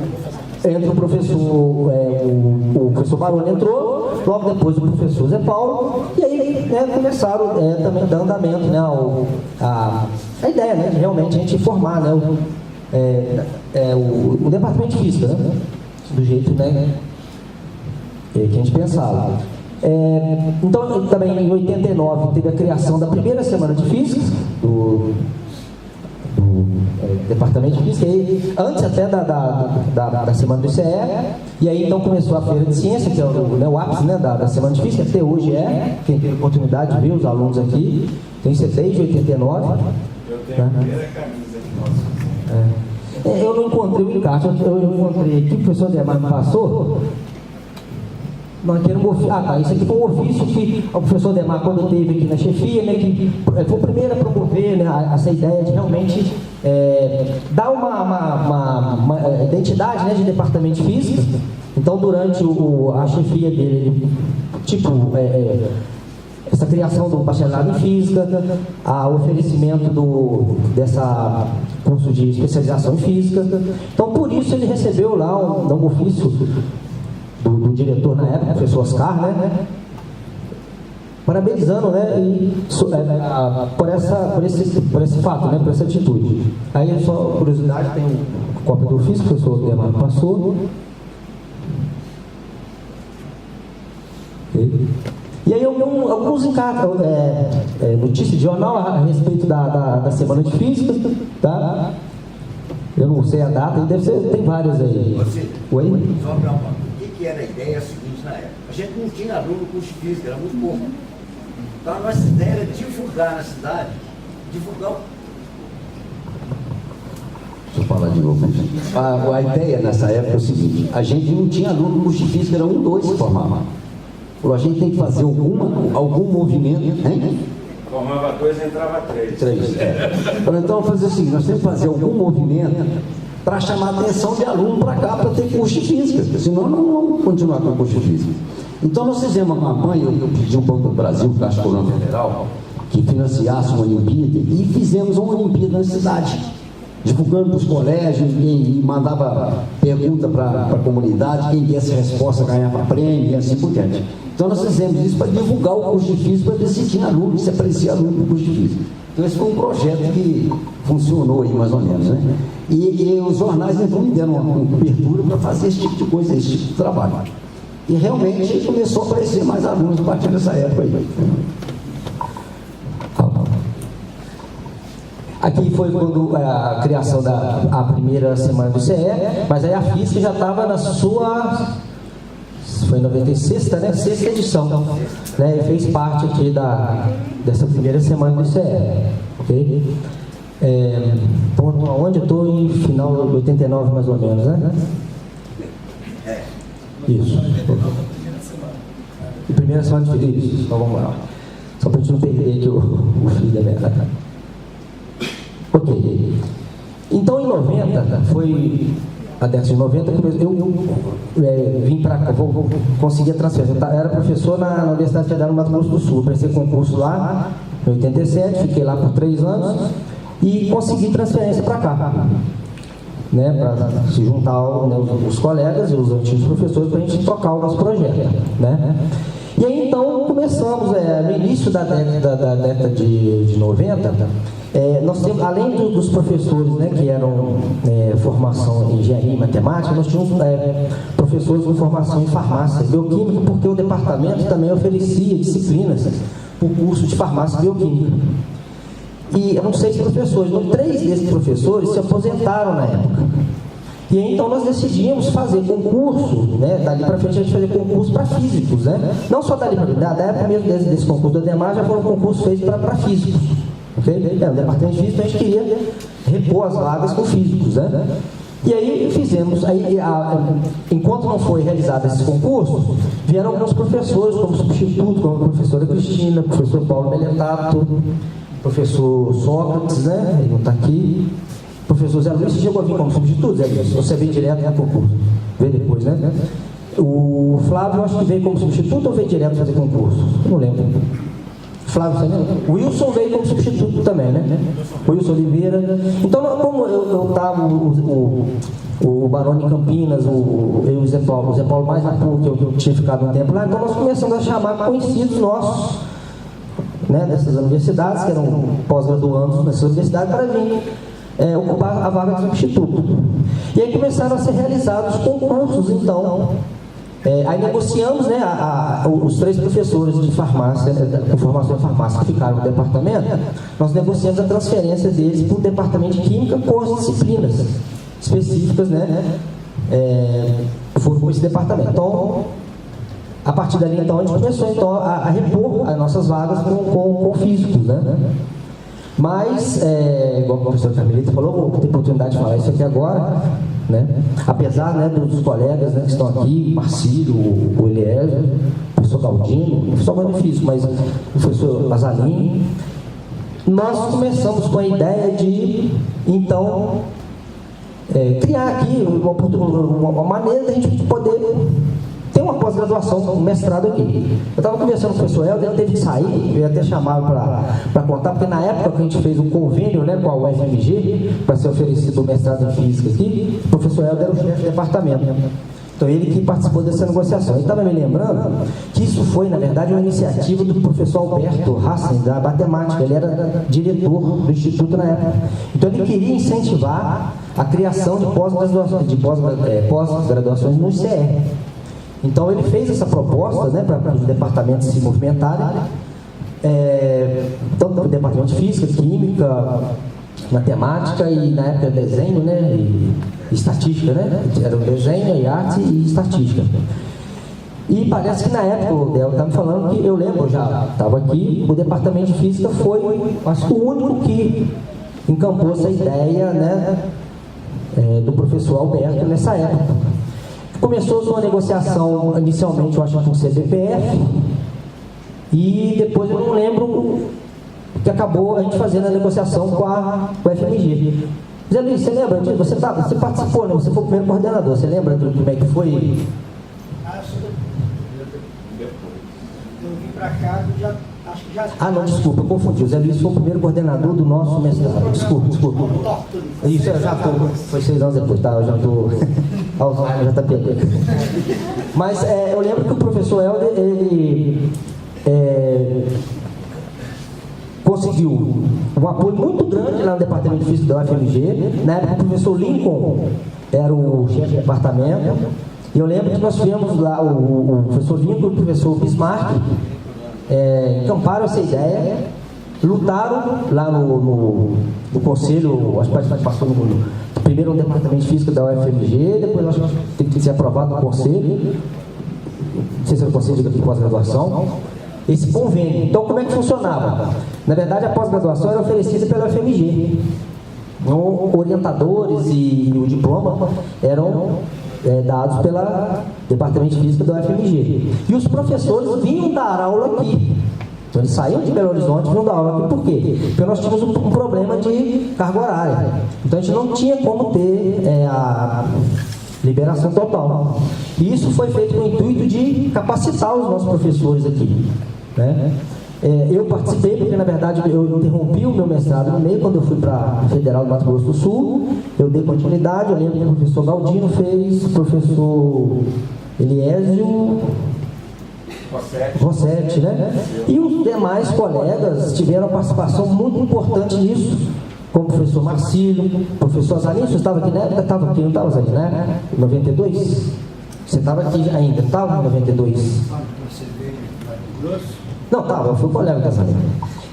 professor, o professor Baroni entrou, logo depois o professor Zé Paulo, e aí, né, começaram também dando andamento, né, a ideia, né, de realmente a gente formar, né, o departamento de física, né, do jeito, né, que a gente pensava. Então também em 89 teve a criação da primeira semana de física do departamento de física, antes até da semana do ICE, e aí então começou a feira de ciência, que é o ápice, né, da semana de física, até hoje quem teve a oportunidade de ver os alunos aqui, tem isso desde 89. Eu tenho a primeira camisa de nossa. Eu não encontrei o encarte, eu encontrei aqui, o professor Ademar me passou. Não, aqui era um ofício. Isso aqui foi um ofício que o professor Ademar, quando teve aqui na chefia, né, que foi o primeiro a promover, né, essa ideia de realmente dar uma identidade, né, de departamento de física. Então, durante a chefia dele, essa criação do bacharelado em física, o oferecimento dessa curso de especialização em física. Então, por isso, ele recebeu lá um ofício do diretor na época, o professor Oscar, né? Parabenizando, né? Por esse fato, né? Por essa atitude. Aí, só curiosidade, tem uma cópia do ofício que o professor Demar passou. Okay. E aí alguns notícias de jornal a respeito da Semana de Física, tá? Eu não sei a data, tem várias aí. Oi? Só para uma. O que era a ideia seguinte na época? A gente não tinha aluno no curso de física, era muito pouco. Então a nossa ideia era divulgar na cidade, divulgar o. Deixa eu falar de novo. A ideia nessa época é o seguinte: a gente não tinha aluno no curso de física, era 1, 2 que formavam. A gente tem que fazer algum movimento, hein? Formava 2, entrava 3. 3, Então vamos fazer o seguinte: nós temos que fazer algum movimento para chamar a atenção de aluno para cá, para ter curso de física, senão não vamos continuar com o curso de física. Então nós fizemos uma campanha, eu pedi um Banco do Brasil, Caixa Econômica Federal, que financiasse uma Olimpíada, e fizemos uma Olimpíada na cidade, divulgando para os colégios, e mandava pergunta para a comunidade, quem desse resposta ganhava prêmio e assim por diante. Então nós fizemos isso para divulgar o curso de física, para ver se tinha aluno, se aparecia aluno no curso de física. Então esse foi um projeto que funcionou aí mais ou menos, né? E os jornais então me deram uma cobertura para fazer esse tipo de coisa, esse tipo de trabalho. E realmente começou a aparecer mais alunos a partir dessa época aí. Aqui foi quando a criação da primeira semana do CE, mas aí a física já estava na sua, foi em 96, né? 6ª edição, né? E fez parte aqui dessa primeira semana do CE, ok? Então, onde eu estou em final de 89 mais ou menos, né? Isso. E primeira semana de feliz, então vamos lá. Só para a gente não perder aqui o fio da meada. Ok. Então, em 90, foi a década de 90, eu vim para cá, vou conseguir a transferência. Eu era professor na Universidade Federal do Mato Grosso do Sul. Prestei concurso lá em 87, fiquei lá por 3 anos e consegui transferência para cá, né, para se juntar os colegas e os antigos professores para a gente tocar o nosso projeto, né? E aí então começamos, no início da década de 90, nós temos, além dos professores, né, que eram formação em engenharia e matemática, nós tínhamos professores com formação em farmácia, bioquímica, porque o departamento também oferecia disciplinas para o curso de farmácia bioquímica. E eram 6 professores, então 3 desses professores se aposentaram na época. E aí, então nós decidimos fazer concurso, né? Dali para frente a gente fazer concurso para físicos, né? Não só dali para frente, da época mesmo desse concurso do Ademar já foram concursos feitos para físicos. Okay? O departamento de física a gente queria repor as vagas com físicos, né? E aí fizemos, enquanto não foi realizado esses concursos, vieram alguns professores como substituto, como a professora Cristina, o professor Paulo Beletato, professor Sócrates, né? Ele não está aqui. Professor Zé Luiz, você chegou a vir como substituto, Zé Luiz? Você veio direto no concurso? Veio depois, né? O Flávio, acho que veio como substituto ou veio direto fazer concurso? Eu não lembro. Flávio, você lembra? O Wilson veio como substituto também, né? O Wilson Oliveira. Então, como eu estava, o Barone Campinas, eu e o Zé Paulo mais na PUC, eu tinha ficado um tempo lá, então nós começamos a chamar conhecidos nossos, né, dessas universidades, que eram pós-graduandos nessas universidades, para vir ocupar a vaga de substituto. E aí começaram a ser realizados concursos, então. Aí negociamos, né, os 3 professores de farmácia, com formação em farmácia, que ficaram no departamento, nós negociamos a transferência deles para o departamento de química com as disciplinas específicas, né, foram com esse departamento. Então, a partir dali, então, a gente começou então, a repor as nossas vagas com físicos, né? Mas, igual o professor Carmelita falou, vou ter oportunidade de falar isso aqui agora, né? Apesar, né, dos colegas, né, que estão aqui, o Marcílio, o Eliezer, o professor Galdino, não só o físico, mas o professor Lazzarini, nós começamos com a ideia de, então, criar aqui uma maneira de a gente poder ter uma pós-graduação, um mestrado aqui. Eu estava conversando com o professor Helder, ele teve que sair, eu ia até chamá-lo para contar, porque na época que a gente fez um convênio, né, com a UFMG, para ser oferecido o mestrado em Física aqui, o professor Helder era o chefe de departamento. Então ele que participou dessa negociação. Ele estava me lembrando que isso foi, na verdade, uma iniciativa do professor Alberto Hassen, da matemática. Ele era diretor do Instituto na época. Então ele queria incentivar a criação de pós-graduações no ICE. Então ele fez essa proposta, né, para os departamentos se movimentarem, tanto para o departamento de Física, Química, Matemática e na época desenho, né, e estatística, né? Era o desenho e arte e estatística. E parece que na época, o Del estava me falando que eu lembro, já estava aqui, o departamento de Física foi, acho que o único que encampou essa ideia, né, do professor Alberto nessa época. Começou uma negociação inicialmente, eu acho que com o CBPF, e depois eu não lembro que acabou a gente fazendo a negociação com a FMG. Zé Luiz, você lembra? Você participou, né? Você foi o primeiro coordenador. Você lembra de como é que foi? Eu vim para cá, acho que já... Ah, não, desculpa, eu confundi. O Zé Luiz foi o primeiro coordenador do nosso mestrado. Desculpa. Isso, eu já estou. Foi 6 anos depois, tá? Eu já estou... Alzheimer já está pegando. Mas eu lembro que o professor Helder, ele... conseguiu um apoio muito grande lá no departamento de Física da UFMG. Na época o professor Lincoln era o chefe de departamento, e eu lembro que nós tivemos lá o professor Lincoln e o professor Bismarck encamparam essa ideia, lutaram lá no conselho, acho que passou primeiro no departamento de Física da UFMG, depois nós teve que ser aprovado no conselho, não sei se era o conselho de pós-graduação, esse convênio. Então, como é que funcionava? Na verdade, a pós-graduação era oferecida pela UFMG. Então, orientadores e o diploma eram dados pelo Departamento de Física da UFMG. E os professores vinham dar aula aqui. Então, eles saíam de Belo Horizonte e vinham dar aula aqui. Por quê? Porque nós tínhamos um problema de carga horária. Então, a gente não tinha como ter a liberação total. E isso foi feito com o intuito de capacitar os nossos professores aqui, né? Eu participei porque, na verdade, eu interrompi o meu mestrado no meio, quando eu fui para a Federal do Mato Grosso do Sul. Eu dei continuidade, eu lembro que o professor Galdino fez, o professor Eliésio Rossetti, né? E os demais colegas tiveram uma participação muito importante nisso, como o professor Marcílio, o professor Zanin. Você estava aqui na época? Estava aqui, não estava, Zanin, né? Em 92? Você estava aqui ainda, estava em 92? Você veio de Mato Grosso? Não, estava, eu fui colega da Zanin.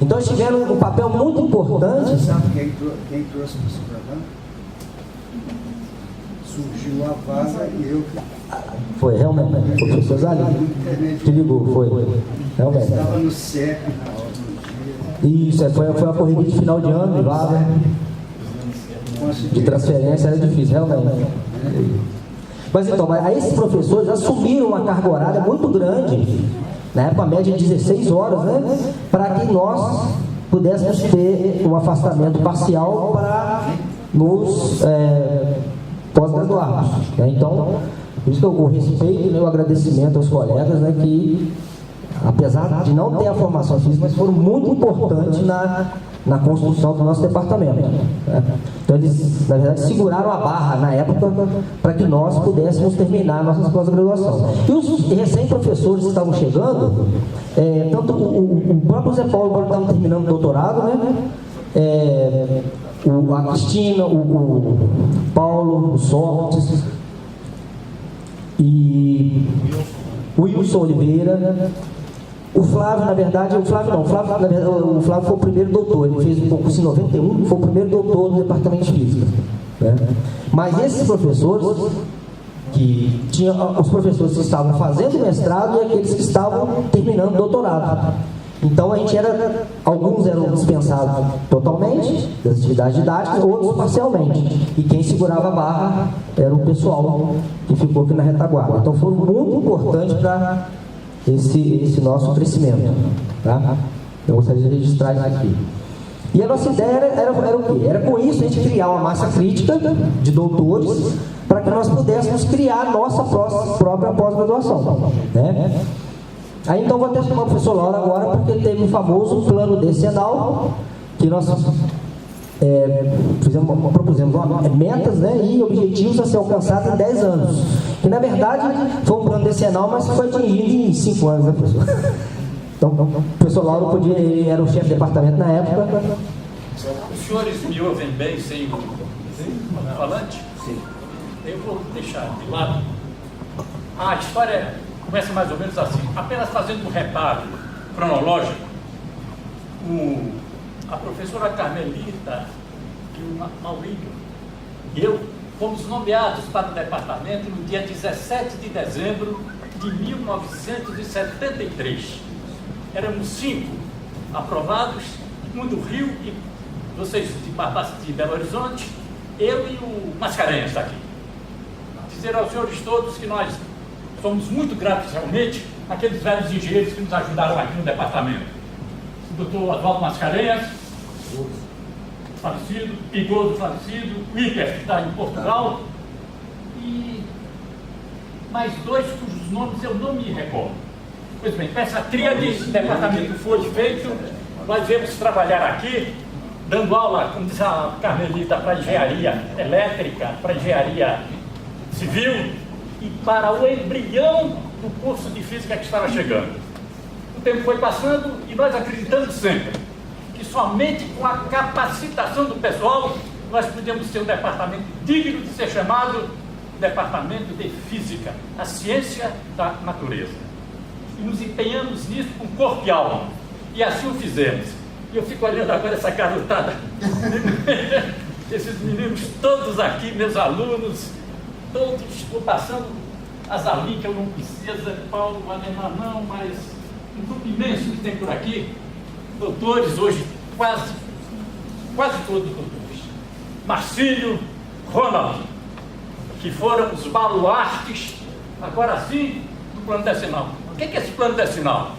Então eles tiveram um papel muito importante. Você sabe quem trouxe você para cá? Surgiu a vaga e eu que... Foi, realmente, o professor Zanin que ligou, foi, realmente. Estava no CEP na hora do dia. Isso, foi uma corrida de final de ano, lá, né? De transferência era difícil, realmente. Mas então, aí esses professores assumiram uma carga horária muito grande, na época a média de 16 horas, né? Para que nós pudéssemos ter um afastamento parcial para nos pós-graduarmos, né? Então, por isso que o respeito e o agradecimento aos colegas, né, que apesar de não ter a formação física, mas foram muito importantes na construção do nosso departamento, né? Então eles, na verdade, seguraram a barra na época para que nós pudéssemos terminar nossas pós-graduações. E os recém-professores que estavam chegando, tanto o próprio Zé Paulo agora estava terminando o doutorado, né? A Cristina, o Paulo, o Sócrates e o Wilson Oliveira. O Flávio, na verdade, o Flávio foi o primeiro doutor, ele fez o concurso em 91, foi o primeiro doutor do Departamento de Física, né? Mas esses professores, os professores que estavam fazendo mestrado e aqueles que estavam terminando o doutorado. Então alguns eram dispensados totalmente das atividades didáticas, outros parcialmente. E quem segurava a barra era o pessoal que ficou aqui na retaguarda. Então foi muito importante para esse nosso crescimento, tá? Eu gostaria de registrar isso aqui. E a nossa ideia era o quê? Era com isso a gente criar uma massa crítica de doutores para que nós pudéssemos criar a nossa própria pós-graduação, né? Aí então vou até chamar o professor Lauro agora, porque teve o famoso plano decenal, que nós propusemos metas, né, e objetivos a ser alcançados em 10 anos. Que na verdade foi um plano decenal, mas foi atingido em 5 anos, né, professor? Então, o professor Lauro ele era o chefe de departamento na época. Os senhores me ouvem bem sem o falante? Sim. Eu vou deixar de lado. A história começa mais ou menos assim. Apenas fazendo um reparo cronológico, a professora Carmelita e o Maurílio e eu fomos nomeados para o departamento no dia 17 de dezembro de 1973. Éramos 5 aprovados, um do Rio e vocês de Belo Horizonte, eu e o Mascarenhas está aqui. Dizer aos senhores todos que nós somos muito gratos realmente àqueles velhos engenheiros que nos ajudaram aqui no departamento. O doutor Oswaldo Mascarenhas, falecido, Pigoso falecido, o Iper, que está em Portugal, e mais 2 cujos nomes eu não me recordo. Pois bem, com essa tríade de departamento foi feito, nós viemos trabalhar aqui, dando aula, como diz a Carmelita, para engenharia elétrica, para engenharia civil e para o embrião do curso de física que estava chegando. O tempo foi passando e nós acreditando sempre que somente com a capacitação do pessoal nós podemos ter um departamento digno de ser chamado Departamento de Física, a ciência da natureza. E nos empenhamos nisso com corpo e alma. E assim o fizemos. E eu fico olhando agora essa garotada, esses meninos todos aqui, meus alunos, todos, estou passando as aulinhas que eu não preciso, Paulo, Ademar não, mas um grupo imenso que tem por aqui, doutores, hoje quase todos doutores. Marcílio, Ronald, que foram os baluartes, agora sim, do plano decenal. O que é esse plano decenal?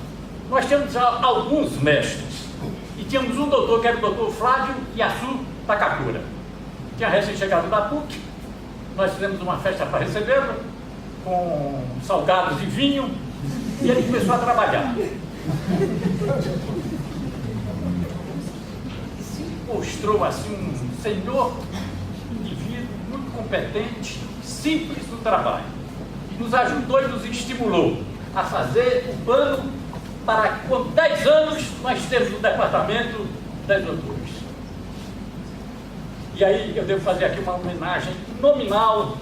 Nós temos alguns mestres, e tínhamos um doutor, que era o doutor Flávio Yasu Takakura. Tinha recém-chegado da PUC, nós fizemos uma festa para recebê-lo, com salgados e vinho, e ele começou a trabalhar. Se mostrou assim um senhor, indivíduo muito competente, simples no trabalho. Nos ajudou e nos estimulou a fazer o plano para que, com 10 anos, nós temos no departamento 10 doutores. E aí eu devo fazer aqui uma homenagem nominal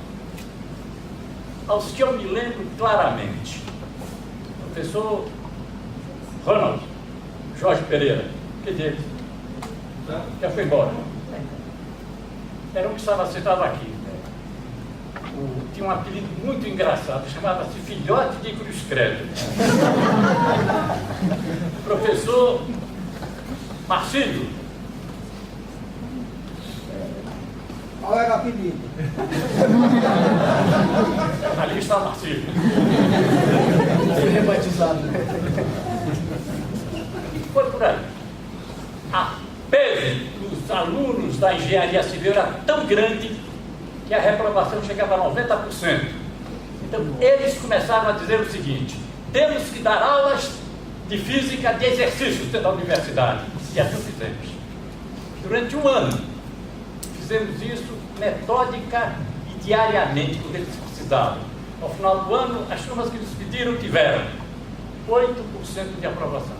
aos que eu me lembro claramente. O professor Ronald Jorge Pereira, que dele? Já foi embora. Era um que estava sentado aqui. Tinha um apelido muito engraçado, chamava-se Filhote de Cruz Credo. Professor Marcílio. Qual era o apelido? Ali está Marcílio. Foi rebatizado. E foi por aí. A peso dos alunos da engenharia civil era tão grande que a reprovação chegava a 90%. Então, eles começaram a dizer o seguinte: temos que dar aulas de física de exercícios dentro da universidade. E assim fizemos. Durante um ano, fizemos isso metódica e diariamente, quando eles precisavam. Ao final do ano, as turmas que nos pediram tiveram 8% de aprovação.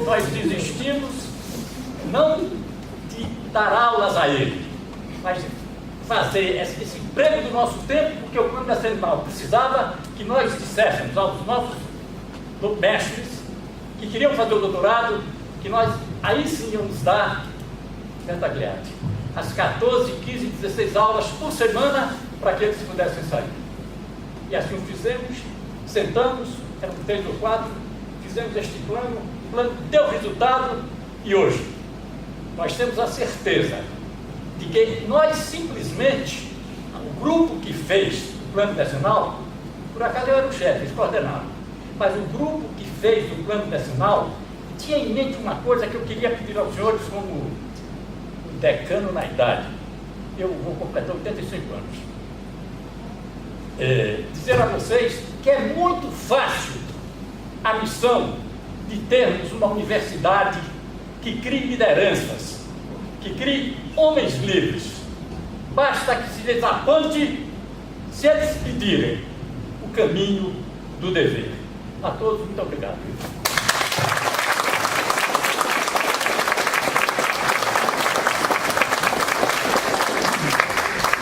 Nós desistimos não de dar aulas a ele, mas de fazer esse emprego do nosso tempo, porque o plano decenal precisava que nós disséssemos aos nossos mestres que queriam fazer o doutorado, que nós aí sim íamos dar Pentagliade, as 14, 15, 16 aulas por semana para que eles pudessem sair. E assim o fizemos, sentamos, eram 3 ou 4, fizemos este plano, o plano deu resultado e hoje nós temos a certeza de que nós simplesmente, o grupo que fez o plano decenal, por acaso eu era o chefe, eles coordenaram, mas o grupo que fez o plano decenal tinha em mente uma coisa que eu queria pedir aos senhores como decano na idade. Eu vou completar 85 anos. Dizer a vocês que é muito fácil a missão de termos uma universidade que crie lideranças, que crie homens livres. Basta que se desaponte se eles pedirem o caminho do dever. A todos, muito obrigado.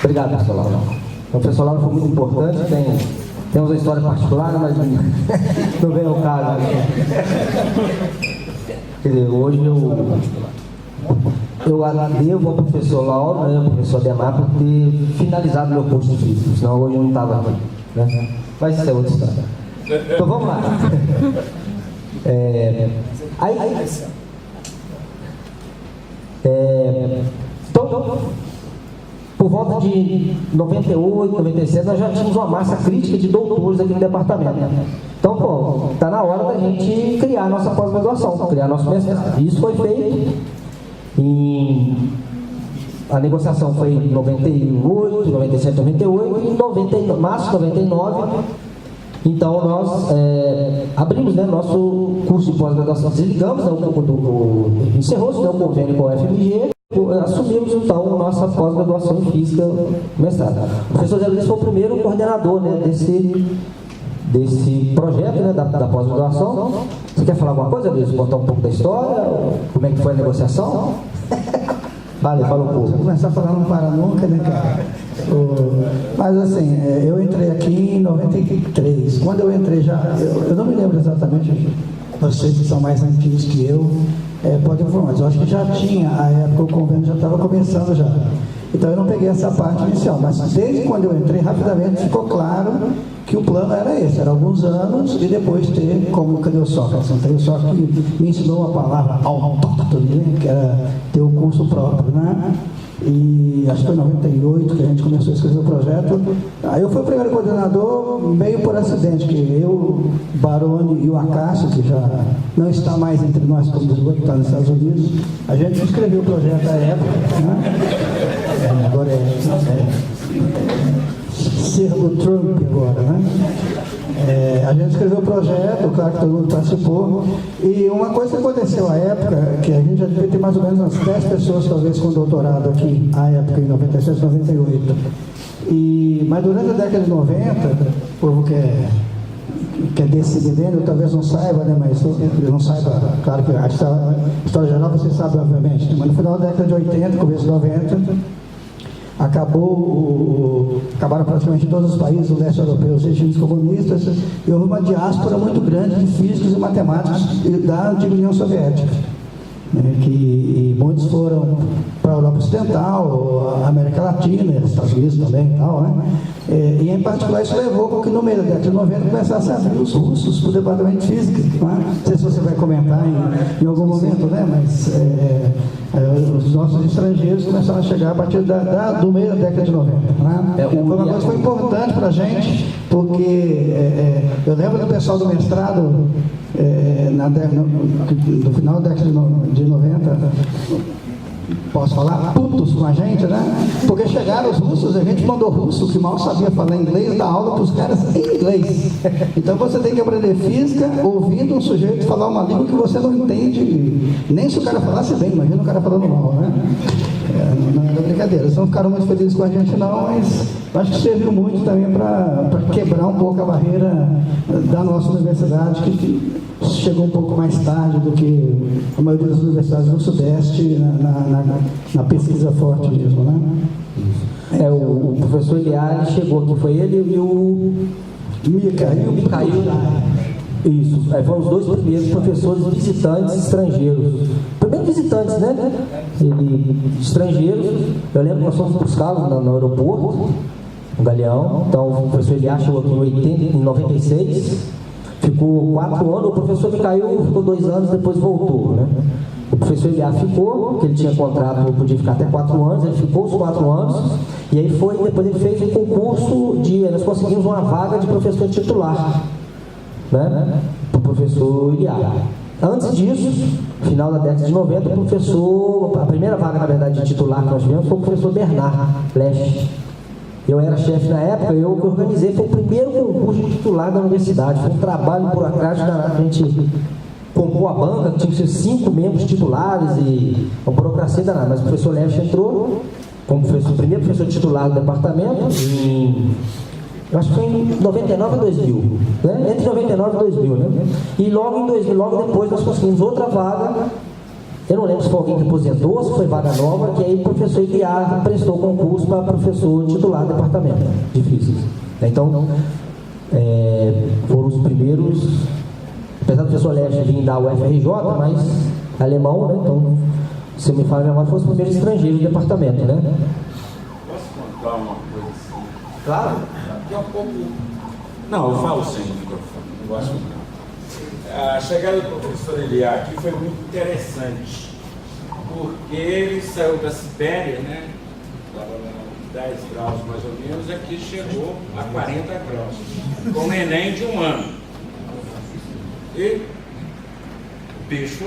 Obrigado, professor Lauro. O professor Lauro foi muito importante, temos uma história particular, mas não vem ao caso. Quer dizer, hoje eu devo ao professor Lauro, né, ao professor Ademar, por ter finalizado meu curso de física, senão hoje eu não estava aqui. Né? Mas isso é outra história. Então vamos lá. Então, por volta de 98, 97, nós já tínhamos uma massa crítica de doutores aqui no departamento. Então, pô, está na hora da gente criar a nossa pós-graduação, criar nosso mestrado. Isso foi feito a negociação foi em 98, 97, 98, e em março de 99, então nós abrimos, né, nosso curso de pós-graduação, desligamos, né, encerrou-se, né, o convênio com a UFMG, assumimos então nossa pós-graduação em Física mestrado. O professor Zé Luiz foi o primeiro coordenador, né, desse projeto, né, da pós-graduação. Você quer falar alguma coisa, Luiz? Contar um pouco da história? Como é que foi a negociação? Fala um pouco. Se começar a falar não para nunca, né, cara? Mas assim, eu entrei aqui em 93. Quando eu entrei eu não me lembro exatamente, vocês que são mais antigos que eu, podem informar, mas eu acho que já tinha, a época o convênio já estava começando já. Então eu não peguei essa parte inicial, mas desde quando eu entrei, rapidamente ficou claro que o plano era esse, era alguns anos e depois ter, como cadê o Sócrates? Então, o Sócrates me ensinou a palavra autóctone, né, que era ter o curso próprio, né? E acho que foi em 98 que a gente começou a escrever o projeto. Aí eu fui o primeiro coordenador, meio por acidente, que eu, o Baroni e o Acácio, que já não está mais entre nós como Lisboa, que está nos Estados Unidos, a gente escreveu o projeto à época, né? Agora ser do Trump agora, né? A gente escreveu o projeto, claro que todo mundo participou, e uma coisa que aconteceu à época, que a gente já devia ter mais ou menos umas 10 pessoas talvez com doutorado aqui, à época, em 97, 98. Mas durante a década de 90, o povo que é desse milênio talvez não saiba, né? Mas não saiba, claro que a história geral você sabe, obviamente, mas no final da década de 80, começo de 90, acabaram praticamente todos os países do leste europeu, os regimes comunistas, e houve uma diáspora muito grande de físicos e matemáticos da antiga União Soviética, né, que muitos foram para a Europa Ocidental, a América Latina, Estados Unidos também e tal, né? E em particular isso levou para que no meio da década de 90 começassem a abrir os russos para o departamento de física, né? Não sei se você vai comentar em algum momento, né? Mas os nossos estrangeiros começaram a chegar a partir do meio da década de 90, né? Foi uma coisa que foi importante para a gente, porque eu lembro do pessoal do mestrado no final da década de 90, posso falar, putos com a gente, né? Porque chegaram os russos, a gente mandou russo, que mal sabia falar inglês, dar aula para os caras em inglês. Então você tem que aprender física ouvindo um sujeito falar uma língua que você não entende, nem se o cara falasse bem, imagina o cara falando mal, né? Não era brincadeira, eles não ficaram muito felizes com a gente não, mas acho que serviu muito também para quebrar um pouco a barreira da nossa universidade, que chegou um pouco mais tarde do que a maioria das universidades do Sudeste na pesquisa forte mesmo, né? O professor Eliade chegou aqui, foi ele e o Micael. Isso, foram os dois primeiros professores visitantes estrangeiros. Primeiro visitantes, né? Estrangeiros. Eu lembro que nós fomos buscá-los no aeroporto, no Galeão. Então o professor Eliade chegou aqui em 96. Ficou 4 anos, o professor Micael ficou 2 anos, depois voltou, né? O professor Eliade ficou, porque ele tinha contrato, podia ficar até 4 anos, ele ficou os 4 anos, e aí depois ele fez um concurso nós conseguimos uma vaga de professor titular, né? Para o professor Eliade. Antes disso, final da década de 90, o professor, a primeira vaga, na verdade, de titular que nós tivemos foi o professor Bernard Lesch. Eu era chefe na época, eu que organizei, foi o primeiro concurso de titular da universidade. Foi um trabalho burocrático danado, a gente compôs a banca, tinha que ser 5 membros titulares e uma burocracia danada. Mas o professor Lesch entrou como professor, o primeiro professor titular do departamento, eu acho que foi em 99 e 2000, né? Entre 99 e 2000, né? E logo em 2000, logo depois nós conseguimos outra vaga. Eu não lembro se foi alguém que aposentou, se foi vaga nova, que aí o professor Iguiar prestou concurso para professor titular do departamento de física. Então, foram os primeiros, apesar do professor Leste vir da UFRJ, mas alemão, né? Então, se me fala a memória, foram os primeiros estrangeiros do departamento, né? Posso contar uma coisa assim? Claro. Que é um pouco... Não, eu falo sem microfone, não gosto não. A chegada do professor Eliá aqui foi muito interessante, porque ele saiu da Sibéria, né? Estava a 10 graus mais ou menos, aqui chegou a 40 graus, com um neném de 1 ano. E o bicho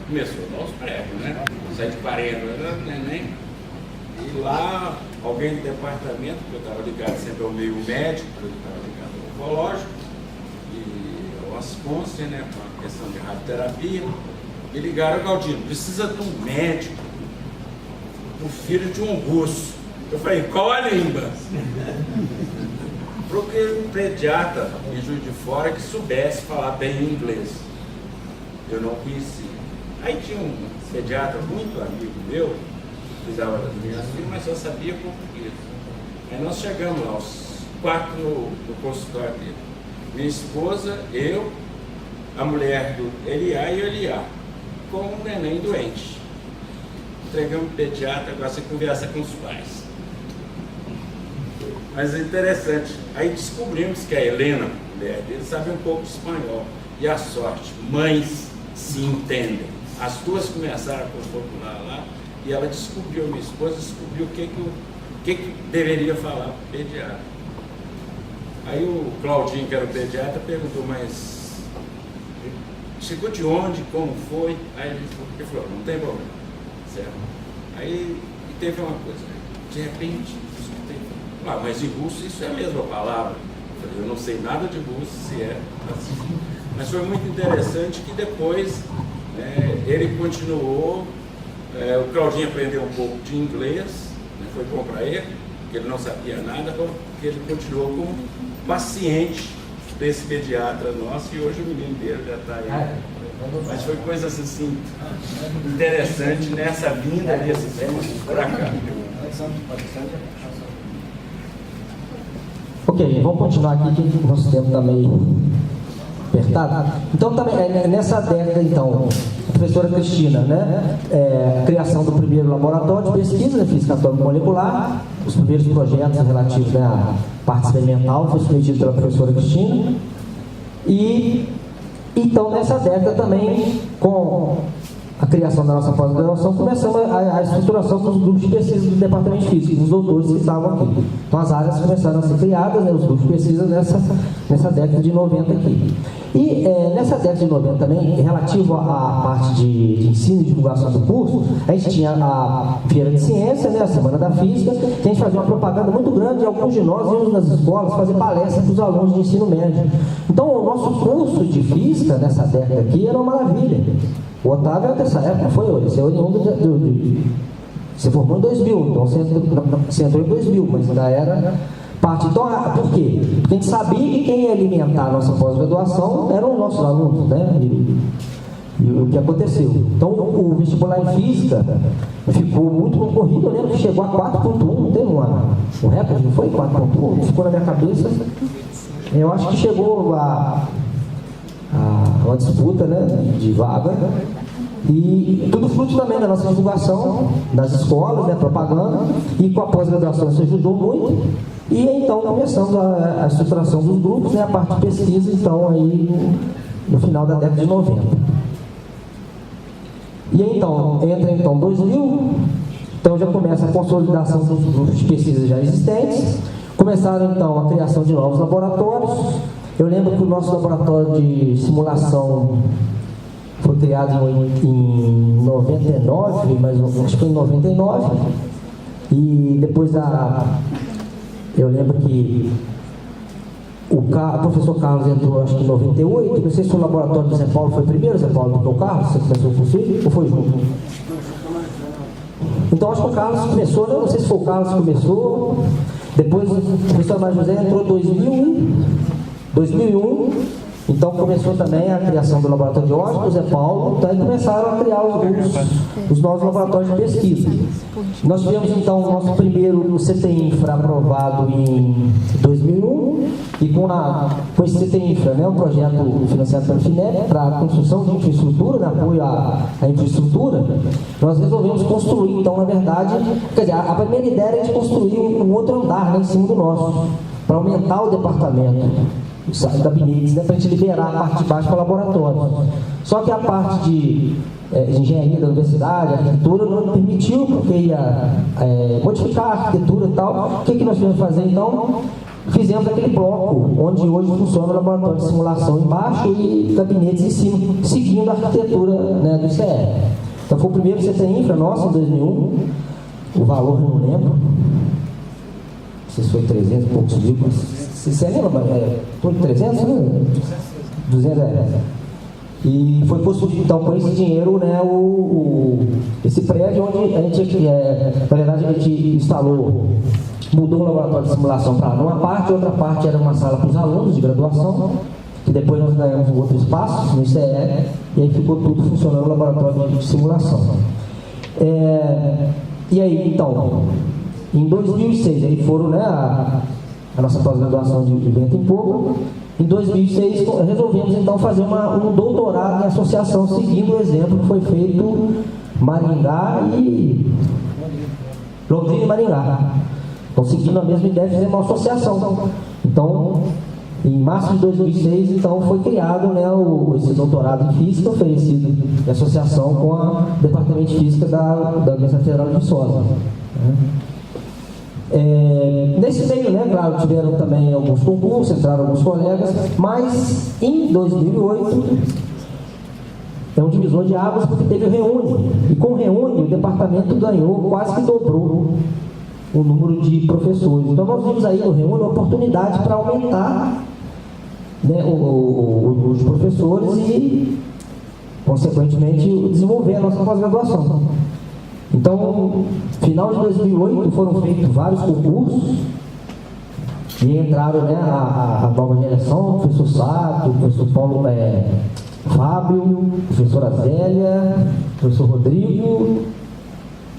começou a dar os pregos, né? Sai de 40, era neném. E lá, alguém do departamento, que eu estava ligado sempre ao meio médico, eu estava ligado ao oncológico, Asconce, né, com a questão de radioterapia, e ligaram: Galdino, precisa de um médico, o filho de um russo. Eu falei: qual a língua? Procurei um pediatra em Juiz de Fora que soubesse falar bem inglês. Eu não conhecia. Aí tinha um pediatra muito amigo meu, que cuidava das minhas filhas, mas só sabia português. Aí nós chegamos lá, os 4 no consultório dele. Minha esposa, eu, a mulher do Eliá e o Eliá, com um neném doente. Entregamos o pediatra, agora você conversa com os pais. Mas é interessante, aí descobrimos que a Helena, mulher dele, sabe um pouco de espanhol. E a sorte, mães se entendem. As duas começaram a popular lá, e ela descobriu, minha esposa descobriu o que deveria falar para o pediatra. Aí o Claudinho, que era o pediatra, perguntou: mas chegou de onde, como foi? Aí ele falou: não tem problema, certo? Aí teve uma coisa, de repente, escutei: mas em russo isso é a mesma palavra. Eu falei: eu não sei nada de russo, se é assim. Mas foi muito interessante que depois ele continuou, o Claudinho aprendeu um pouco de inglês, né, foi bom para ele, porque ele não sabia nada, porque ele continuou como paciente desse pediatra nosso, e hoje o menino dele já está aí. Mas foi coisas assim interessantes nessa vinda desses cursos para cá. Ok, vamos continuar aqui, que o nosso tempo está meio apertado. Então, também, nessa década, então, a professora Cristina, né, criação do primeiro laboratório de pesquisa de física atômica molecular, os primeiros projetos relativos, né, à parte experimental foi submetido pela professora Cristina. E então, nessa década também, com a criação da nossa pós-graduação, começamos a estruturação dos grupos de pesquisa do departamento de física, dos doutores que estavam aqui. Então, as áreas começaram a ser criadas, né, os grupos de pesquisa nessa década de 90 aqui. E nessa década de 90 também, relativo à parte de ensino e divulgação do curso, a gente tinha a Feira de Ciência, né, a Semana da Física, que a gente fazia uma propaganda muito grande, e alguns de nós íamos nas escolas fazer palestras para os alunos de ensino médio. Então, o nosso curso de física nessa década aqui era uma maravilha. O Otávio, dessa época, você é oriundo você formou em 2000, então você entrou em 2000, mas ainda era parte. Então, por quê? Porque a gente sabia que quem ia alimentar a nossa pós-graduação eram os nossos alunos, né? E o que aconteceu? Então, o vestibular em física ficou muito concorrido. Eu lembro que chegou a 4.1, não teve um recorde, não foi? 4.1, ficou na minha cabeça. Eu acho que chegou a uma disputa, né, de vaga, e tudo fruto também da nossa divulgação das escolas, né, propaganda, e com a pós-graduação isso ajudou muito. E então começamos a estruturação dos grupos, né, a parte de pesquisa, então aí no final da década de 90. E então, entra 2000, então já começa a consolidação dos grupos de pesquisa já existentes, começaram então a criação de novos laboratórios. Eu lembro que o nosso laboratório de simulação foi criado em 99, mas acho que foi em 99. E depois eu lembro que o professor Carlos entrou, acho que em 98. Não sei se o laboratório do Zé Paulo foi primeiro, Zé Paulo, do que o Carlos. Você começou com você ou foi junto? Então acho que o Carlos começou, não sei se foi o Carlos que começou. Depois o professor Mário José entrou em 2001. Então começou também a criação do laboratório de ótica, o Zé Paulo, então aí começaram a criar os novos laboratórios de pesquisa. Nós tivemos então o nosso primeiro CT-Infra aprovado em 2001, e com esse CT-Infra, né, um projeto financiado pela FINEP para a construção de infraestrutura, né, apoio à infraestrutura, nós resolvemos construir, então, na verdade, quer dizer, a primeira ideia era de construir um outro andar, né, em cima do nosso, para aumentar o departamento, os gabinetes, né, para a gente liberar a parte de baixo para o laboratório. Só que a parte de engenharia da universidade, arquitetura, não permitiu, porque ia modificar a arquitetura e tal. O que nós tivemos que fazer, então? Fizemos aquele bloco, onde hoje funciona o laboratório de simulação embaixo e gabinetes em cima, seguindo a arquitetura, né, do ICE. Então foi o primeiro CT-Infra nosso, em 2001. O valor eu não lembro. Não sei se foi 300 e poucos mil. Você lembra? Foi 300? Né? 200 reais. E foi construído, então, com esse dinheiro, né, esse prédio onde a gente, na verdade, a gente instalou, mudou o laboratório de simulação para uma parte, outra parte era uma sala para os alunos de graduação, que depois nós ganhamos um outro espaço no ICE, e aí ficou tudo funcionando no laboratório de simulação. E aí, então, em 2006, aí foram, né, a nossa pós-graduação de vento em pouco. Em 2006, resolvemos então fazer um doutorado em associação, seguindo o exemplo que foi feito Maringá e Londrina e Maringá. Então, seguindo a mesma ideia, fizemos uma associação. Então, em março de 2006, então, foi criado, né, esse doutorado em Física, oferecido em associação com o Departamento de Física da Universidade Federal de Viçosa. Nesse meio, né, claro, tiveram também alguns concursos, entraram alguns colegas, mas em 2008 é um divisor de águas, porque teve o Reúne, e com o Reúne o departamento ganhou, quase que dobrou o número de professores. Então nós vimos aí no Reúne uma oportunidade para aumentar, né, os professores e, consequentemente, desenvolver a nossa pós-graduação. Então, final de 2008, foram feitos vários concursos e entraram, né, a nova geração, o professor Sato, o professor Paulo Fábio, a professora Zélia, o professor Rodrigo,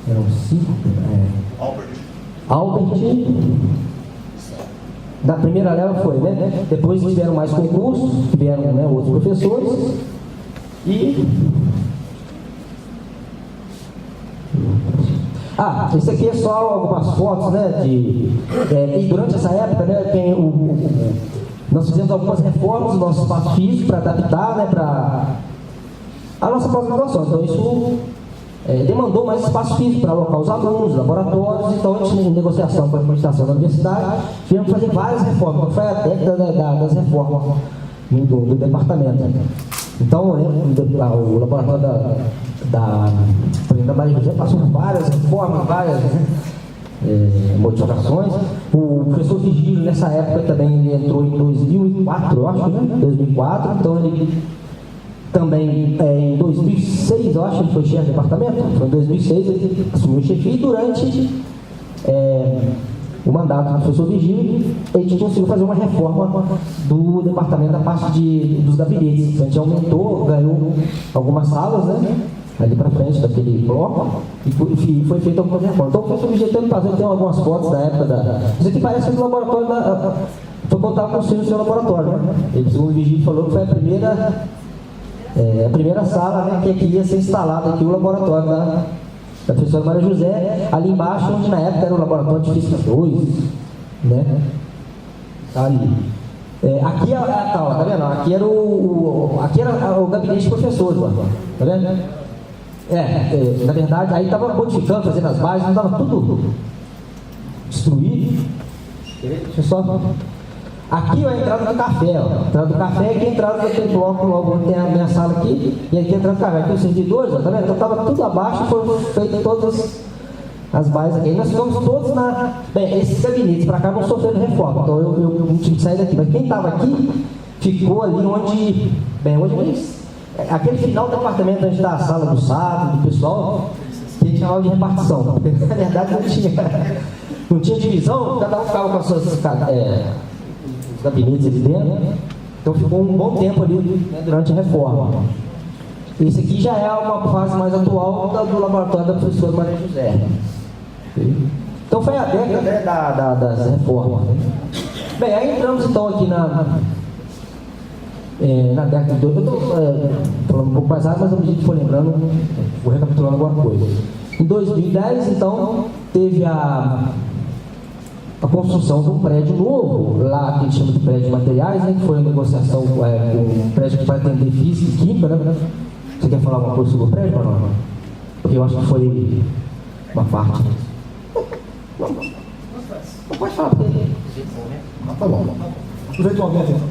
eram 5, Albert. Na primeira leva foi, né? Depois tiveram mais concursos, tiveram, né, outros professores e... Isso aqui é só algumas fotos, né, e durante essa época, né, nós fizemos algumas reformas no nosso espaço físico para adaptar, né, para a nossa pós-graduação. Então isso demandou mais espaço físico para alocar os alunos, laboratórios. Então a gente, em negociação com a administração da universidade, tivemos que fazer várias reformas. Então foi a década das reformas do departamento. Então, o laboratório da Maria José passou por várias reformas, várias modificações. O professor Vigílio, nessa época, também ele entrou em 2004, eu acho, né? 2004. Então, ele também, em 2006, eu acho, ele foi chefe de departamento. Foi em 2006, ele assumiu o chefia e durante o mandato do professor Vigílio, a gente conseguiu fazer uma reforma do departamento da parte dos gabinetes. A gente aumentou, ganhou algumas salas, né, ali para frente daquele bloco, e foi feita algumas reformas. Então o professor Vigílio tem algumas fotos da época isso aqui parece do laboratório foi quando estava construindo o seu laboratório, né? Ele, segundo o Vigílio, falou que foi a primeira sala, né, que ia ser instalada aqui, o laboratório da professora Maria José, ali embaixo, onde na época era o laboratório de Física 2, né? Ali. Aqui tá vendo? Aqui era o gabinete de professores, tá vendo? Na verdade, aí estava modificando, fazendo as bases, não estava tudo destruído. Deixa eu só. Aqui é a entrada do café, ó. A entrada do café é que a entrada daquele bloco, logo onde tem a minha sala aqui, e aqui a entrada do café. Aqui os servidores, ó, tá vendo? Então estava tudo abaixo e foram feitas todas as bases aqui. E nós ficamos todos na. Bem, esses gabinetes para cá vão sofrendo reforma, então eu não tive que sair daqui. Mas quem estava aqui ficou ali onde. Bem, onde aquele final do apartamento onde está a sala do sábado, do pessoal, que a gente chamava de repartição. Porque, na verdade não tinha divisão, cada um ficava com as suas os gabinetes ali dentro. Então ficou um bom tempo ali, né, durante a reforma. Esse aqui já é uma fase mais atual do laboratório da professora Maria José. Então foi a década, né, das reformas. Bem, aí entramos então aqui na década de 2000. Eu estou falando um pouco mais rápido, mas à medida que for lembrando, vou recapitulando alguma coisa. Em 2010, então, teve a construção de um prédio novo, lá que a gente chama de prédio de materiais, né, que foi a negociação com um prédio que vai atender física e química, né? Você quer falar alguma coisa sobre o prédio, Manoel? Porque eu acho que foi uma parte. Não pode falar, porque... Tá bom. Aproveita o momento, então.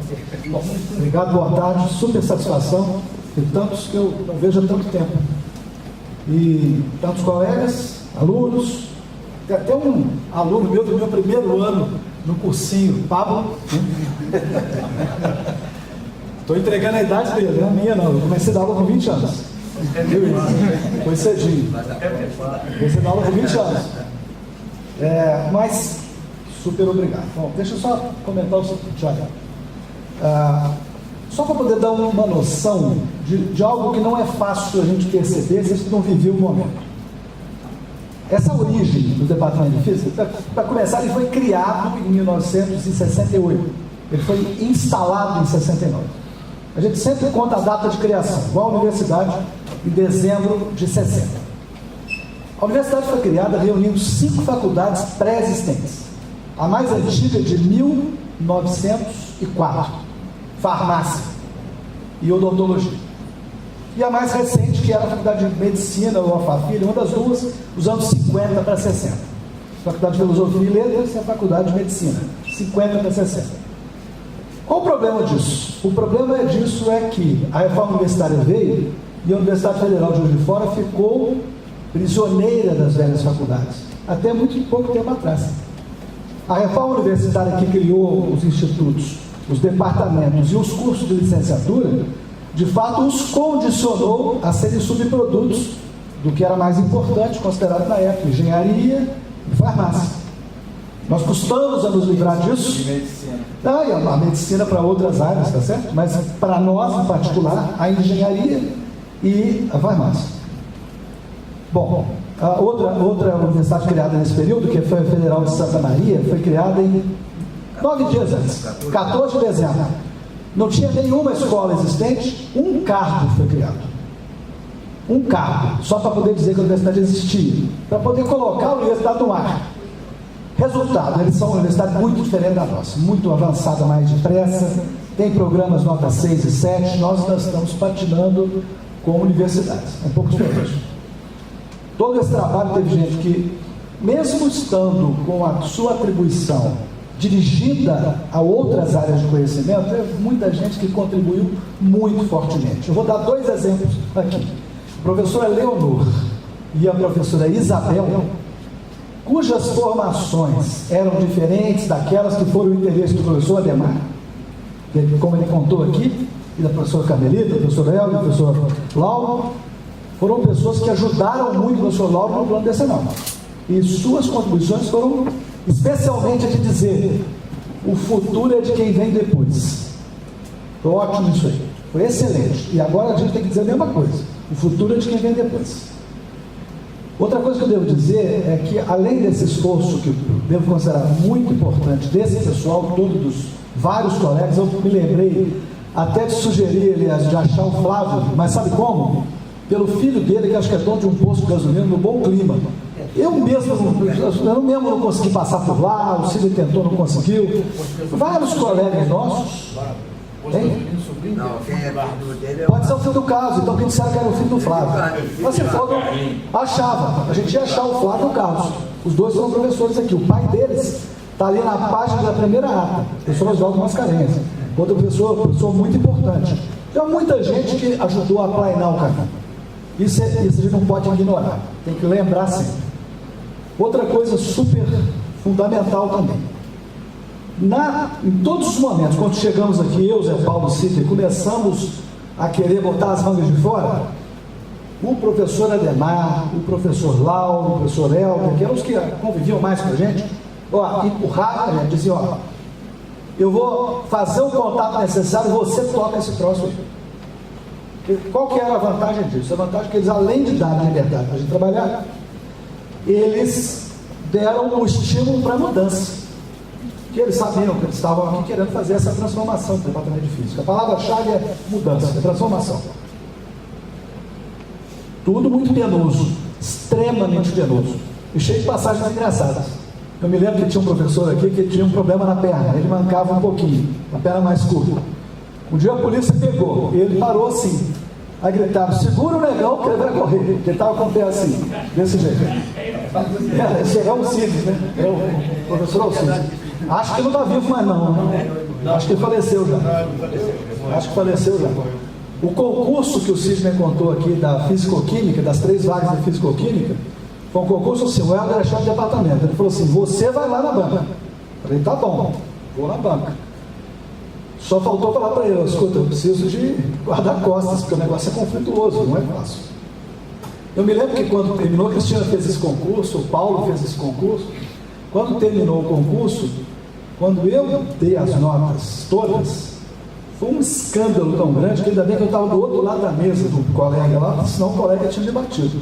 Bom, obrigado, boa tarde. Super satisfação. Tem tantos que eu não vejo há tanto tempo. E tantos colegas, alunos. Tem até um aluno meu do meu primeiro ano no cursinho, Pablo. Estou entregando a idade dele, não é minha não. Eu comecei a dar aula com 20 anos. Foi cedinho. Comecei a dar aula com 20 anos. Mas, super obrigado. Bom, deixa eu só comentar o seguinte, olha. Só para poder dar uma noção de algo que não é fácil a gente perceber se a gente não viveu o momento. Essa origem do Departamento de Física, para começar, ele foi criado em 1968. Ele foi instalado em 69. A gente sempre conta a data de criação, igual a universidade, em dezembro de 60. A universidade foi criada reunindo 5 faculdades pré-existentes. A mais antiga de 1904, farmácia e odontologia. E a mais recente, que era a Faculdade de Medicina, ou a FAFIL, uma das duas, dos anos 50 para 60. A Faculdade de Filosofia e Letras e a Faculdade de Medicina, 50 para 60. Qual o problema disso? O problema disso é que a reforma universitária veio e a Universidade Federal de Juiz de Fora ficou prisioneira das velhas faculdades, até muito pouco tempo atrás. A reforma universitária que criou os institutos, os departamentos e os cursos de licenciatura, de fato os condicionou a serem subprodutos do que era mais importante, considerado na época, engenharia e farmácia. Nós custamos a nos livrar disso. E medicina. E a medicina para outras áreas, tá certo? Mas para nós, em particular, a engenharia e a farmácia. Bom, a outra universidade criada nesse período, que foi a Federal de Santa Maria, foi criada em 9 dias antes, 14 de dezembro. Não tinha nenhuma escola existente, um cargo foi criado. Um cargo, só para poder dizer que a universidade existia, para poder colocar a universidade no ar. Resultado, eles são uma universidade muito diferente da nossa, muito avançada, mais depressa, tem programas nota 6 e 7, nós estamos patinando como universidades, um pouco diferente. Todo esse trabalho teve gente que, mesmo estando com a sua atribuição dirigida a outras áreas de conhecimento, teve muita gente que contribuiu muito fortemente. Eu vou dar 2 exemplos aqui. A professora Leonor e a professora Isabel, cujas formações eram diferentes daquelas que foram o interesse do professor Ademar, como ele contou aqui, e da professora Carmelita, do professor Helder, do professor Lauro, foram pessoas que ajudaram muito o professor Lauro no plano decenal. E suas contribuições foram especialmente a de dizer: o futuro é de quem vem depois. Foi ótimo isso aí, foi excelente. E agora a gente tem que dizer a mesma coisa: o futuro é de quem vem depois. Outra coisa que eu devo dizer é que, além desse esforço que eu devo considerar muito importante desse pessoal, todos dos vários colegas, eu me lembrei até de sugerir, aliás, de achar o Flávio, mas sabe como? Pelo filho dele, que acho que é dono de um posto de gasolina no Bom Clima. Eu mesmo não consegui passar por lá, o Cílio tentou, não conseguiu. Vários colegas nossos. Hein? Não, quem é filho dele é Pode ser o filho do Carlos, então quem disseram que era o filho do Flávio. Mas se for, achava. A gente ia achar o Flávio e o Carlos. Os dois são professores aqui. O pai deles Está ali na página da primeira ata, o professor Oswaldo Mascarenhas, outro professor muito importante. Então, muita gente que ajudou a aplainar o caminho. Isso a gente não pode ignorar, tem que lembrar sempre. Outra coisa super fundamental também. Em todos os momentos, quando chegamos aqui, eu, Zé Paulo, Cícero, começamos a querer botar as mangas de fora, o professor Ademar, o professor Lauro, o professor Helder, que eram os que conviviam mais com a gente, empurravam, diziam, ó, eu vou fazer o contato necessário, você toca esse troço aí. Qual que era a vantagem disso? A vantagem é que eles, além de dar liberdade para a gente trabalhar, eles deram um estímulo para a mudança. Que eles sabiam que eles estavam aqui querendo fazer essa transformação do departamento de física. A palavra-chave é mudança, é transformação. Tudo muito penoso, extremamente penoso, e cheio de passagens engraçadas. Eu me lembro que tinha um professor aqui que tinha um problema na perna, ele mancava um pouquinho, a perna mais curta. Um dia a polícia pegou, ele parou assim, aí gritaram, segura o negão que ele vai correr, ele estava com o pé assim, desse jeito. Esse é o Alcides, né? É o professor Alcides. Acho que não está vivo mais não, né? Acho que faleceu já. Acho que faleceu já. O concurso que o Sidney contou aqui da Fisicoquímica, das 3 vagas de Fisicoquímica, foi um concurso assim, o Helder é chefe de departamento. Ele falou assim, você vai lá na banca. Eu falei, tá bom, vou na banca. Só faltou falar para ele, escuta, eu preciso de guardar costas, porque o negócio é conflituoso, não é fácil. Eu me lembro que quando terminou, a Cristina fez esse concurso, o Paulo fez esse concurso. Quando terminou o concurso, quando eu dei as notas todas, foi um escândalo tão grande que ainda bem que eu estava do outro lado da mesa do colega lá, senão o colega tinha me batido.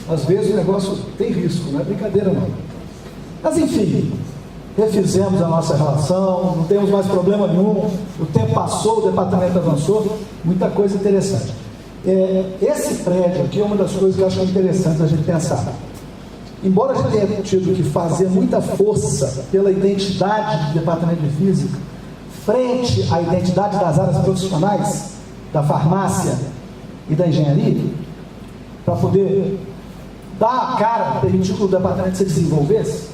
Às vezes o negócio tem risco, não é brincadeira não. Mas enfim, refizemos a nossa relação, não temos mais problema nenhum, o tempo passou, o departamento avançou, muita coisa interessante. Esse prédio aqui é uma das coisas que eu acho interessante a gente pensar. Embora a gente tenha tido que fazer muita força pela identidade do departamento de física, frente à identidade das áreas profissionais, da farmácia e da engenharia, para poder dar a cara, permitir que o departamento se desenvolvesse,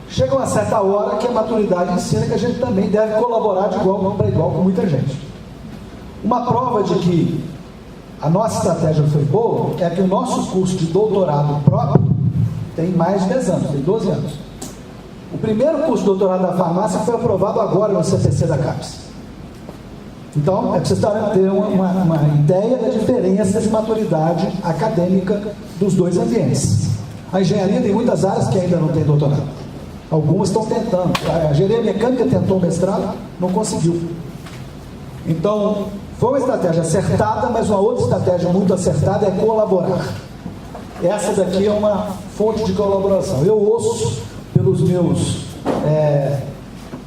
chega uma certa hora que a maturidade ensina que a gente também deve colaborar de igual para igual com muita gente. Uma prova de que a nossa estratégia foi boa é que o nosso curso de doutorado próprio tem mais de 10 anos, tem 12 anos. O primeiro curso de doutorado da farmácia foi aprovado agora no CPC da CAPES. Então, é para vocês terem uma ideia da diferença de maturidade acadêmica dos dois ambientes. A engenharia tem muitas áreas que ainda não tem doutorado. Algumas estão tentando. A engenharia mecânica tentou o mestrado, não conseguiu. Então, foi uma estratégia acertada, mas uma outra estratégia muito acertada é colaborar. Essa daqui é uma fonte de colaboração. Eu ouço pelos meus,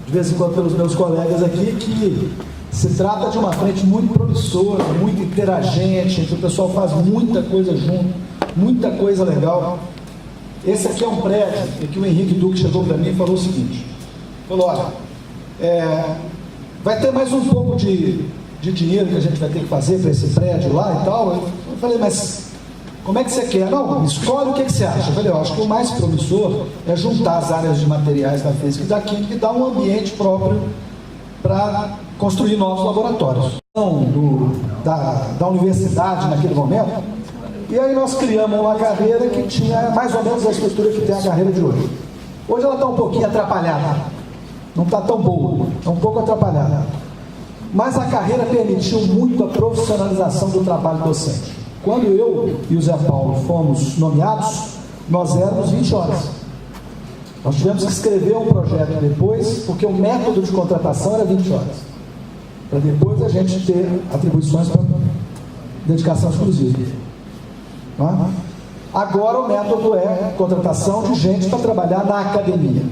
de vez em quando pelos meus colegas aqui, que se trata de uma frente muito promissora, muito interagente, que o pessoal faz muita coisa junto, muita coisa legal. Esse aqui é um prédio, e que o Henrique Duque chegou para mim e falou o seguinte, falou, olha, vai ter mais um pouco de dinheiro que a gente vai ter que fazer para esse prédio lá e tal. Eu falei, mas como é que você quer? Não, escolhe o que você acha. Eu falei, eu acho que o mais promissor é juntar as áreas de materiais da física e da química e dar um ambiente próprio para construir novos laboratórios. Da universidade naquele momento, e aí nós criamos uma carreira que tinha mais ou menos a estrutura que tem a carreira de hoje. Hoje ela está um pouquinho atrapalhada, não está tão boa, está um pouco atrapalhada. Mas a carreira permitiu muito a profissionalização do trabalho docente. Quando eu e o Zé Paulo fomos nomeados, nós éramos 20 horas. Nós tivemos que escrever um projeto depois, porque o método de contratação era 20 horas. Para depois a gente ter atribuições para dedicação exclusiva. Não é? Agora o método é contratação de gente para trabalhar na academia.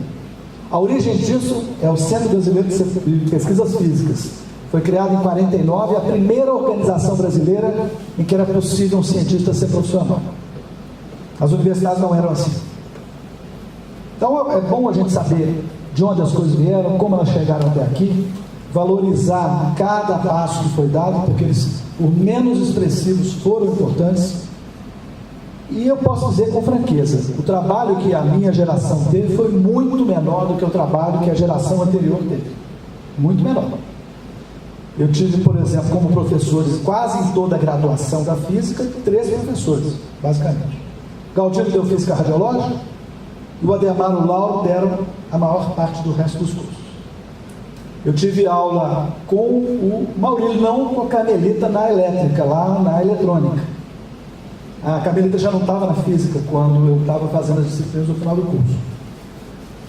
A origem disso é o Centro Brasileiro de Pesquisas Físicas. Foi criado em 49, a primeira organização brasileira em que era possível um cientista ser profissional. As universidades não eram assim. Então é bom a gente saber de onde as coisas vieram, como elas chegaram até aqui, valorizar cada passo que foi dado, porque eles, por menos expressivos, foram importantes. E eu posso dizer com franqueza, o trabalho que a minha geração teve foi muito menor do que o trabalho que a geração anterior teve. Muito menor. Eu tive, por exemplo, como professores, quase em toda a graduação da física, 3 professores, basicamente. Galdino deu física radiológica e o Ademar e o Lauro deram a maior parte do resto dos cursos. Eu tive aula com o Maurílio, não com a Carmelita na elétrica, lá na eletrônica. A Carmelita já não estava na física quando eu estava fazendo as disciplinas no final do curso.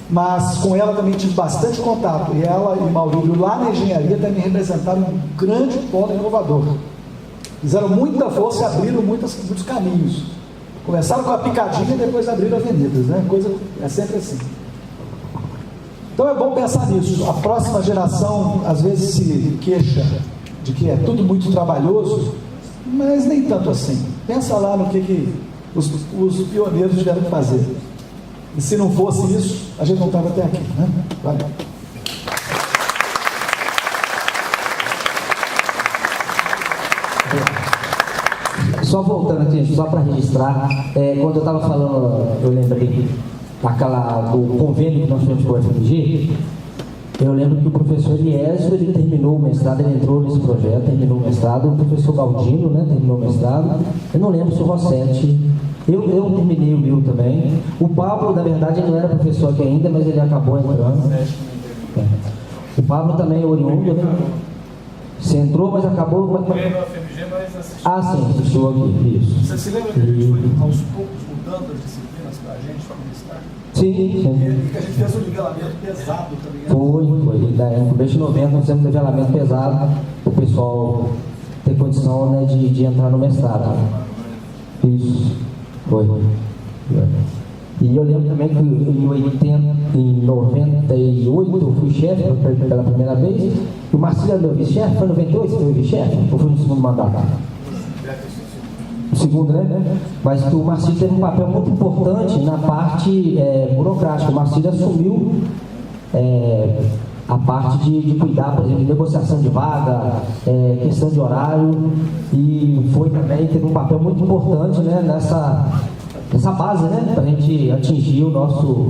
Mas com ela também tive bastante contato. E ela e o Maurílio lá na engenharia também representaram um grande polo inovador. Fizeram muita força e abriram muitos caminhos. Começaram com a picadinha e depois abriram avenidas, né? Coisa é sempre assim. Então é bom pensar nisso. A próxima geração às vezes se queixa de que é tudo muito trabalhoso, mas nem tanto assim. Pensa lá no que os pioneiros tiveram que fazer. E se não fosse isso, a gente não estava até aqui, né? Valeu. Só voltando aqui, só para registrar, quando eu estava falando, eu lembrei do convênio que nós temos com o FMG. Eu lembro que o professor Eliésio, ele terminou o mestrado, ele entrou nesse projeto, terminou o mestrado, o professor Galdino, né, terminou o mestrado, eu não lembro se o Rossetti, eu terminei o meu também. O Pablo, na verdade, ele não era professor aqui ainda, mas ele acabou entrando. O Pablo também é oriundo, né? Você entrou, mas acabou... No FMG, mas assistiu. Ah, sim, assistiu aqui, isso. Você se lembra que a gente foi aos poucos mudando as disciplinas para a gente, para o Estado? Sim. E que a gente fez um nivelamento pesado também. Foi. No mês de novembro nós fizemos um nivelamento pesado para o pessoal ter condição, né, de entrar no mestrado. Isso. Foi. E eu lembro também que em 98 eu fui chefe pela primeira vez. E o Marcílio era meu vice-chefe, foi em 98 você foi vice-chefe? Ou foi no segundo mandato? O segundo, né? Mas que o Marcílio teve um papel muito importante na parte burocrática. O Marcílio assumiu a parte de cuidar, por exemplo, de negociação de vaga, questão de horário, e foi também, teve um papel muito importante, né, nessa base, né, para a gente atingir o nosso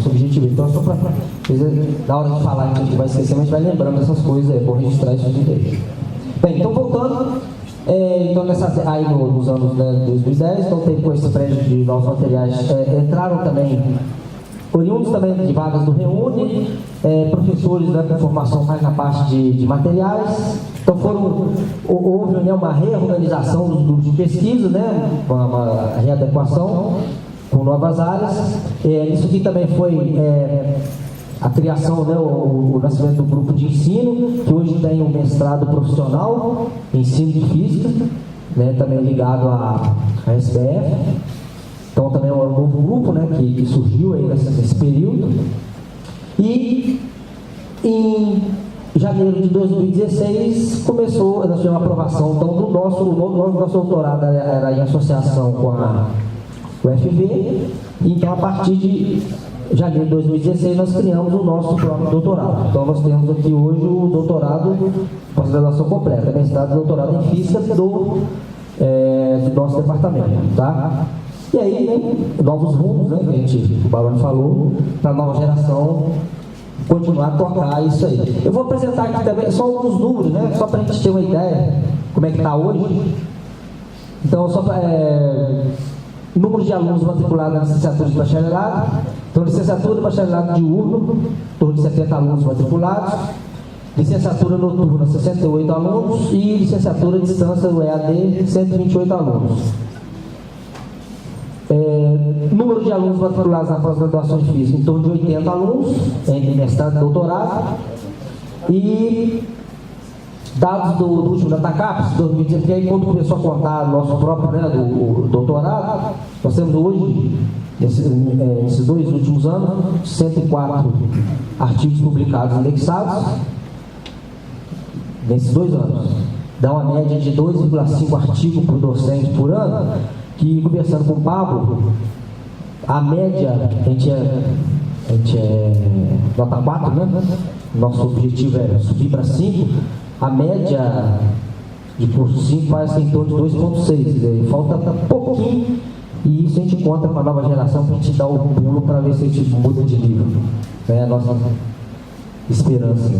objetivo. Então, só para na hora de falar que a gente vai esquecer, mas a gente vai lembrando dessas coisas, é bom registrar isso de. Bem, então voltando, então aí nos anos, né, 2010, então teve com esse prédio de novos materiais, entraram também oriundos também de vagas do Reúne, professores, né, com formação mais na parte de materiais. Então houve, né, uma reorganização dos grupos de pesquisa, né, uma readequação com novas áreas. Isso aqui também foi a criação, né, o nascimento do grupo de ensino, que hoje tem um mestrado profissional em ensino de física, né, também ligado à SBF. Então também é um novo grupo, né, que surgiu aí nesse período. E em janeiro de 2016 nós tivemos a aprovação então, do nosso doutorado era em associação com a UFV. Então a partir de janeiro de 2016 nós criamos o nosso próprio doutorado. Então nós temos aqui hoje o doutorado, pós-graduação completa, mestrado e doutorado em física do nosso departamento, tá? E aí, né, novos rumos, né, que o Baroni falou, para a nova geração continuar a tocar isso aí. Eu vou apresentar aqui também só alguns números, né, só para a gente ter uma ideia como é que está hoje. Então, só número de alunos matriculados na licenciatura de bacharelado. Então, licenciatura de bacharelado diurno, em torno de 70 alunos matriculados. Licenciatura noturna, 68 alunos. E licenciatura de distância, o EAD, 128 alunos. Número de alunos matriculados na pós-graduação de física, em torno de 80 alunos, em mestrado e doutorado. E dados do último DataCaps, 2019, que aí quando começou a contar nosso próprio, né, do doutorado, nós temos hoje, nesses 2 últimos anos, 104 artigos publicados indexados, nesses 2 anos. Dá uma média de 2,5 artigos por docente por ano, que, conversando com o Pablo, a média, a gente é nota 4, né? Nosso objetivo é subir para 5. A média de curso 5 parece em torno de 2,6. Falta pouquinho, e isso a gente conta com a nova geração para a gente dar o pulo para ver se a gente muda de nível. É a nossa esperança.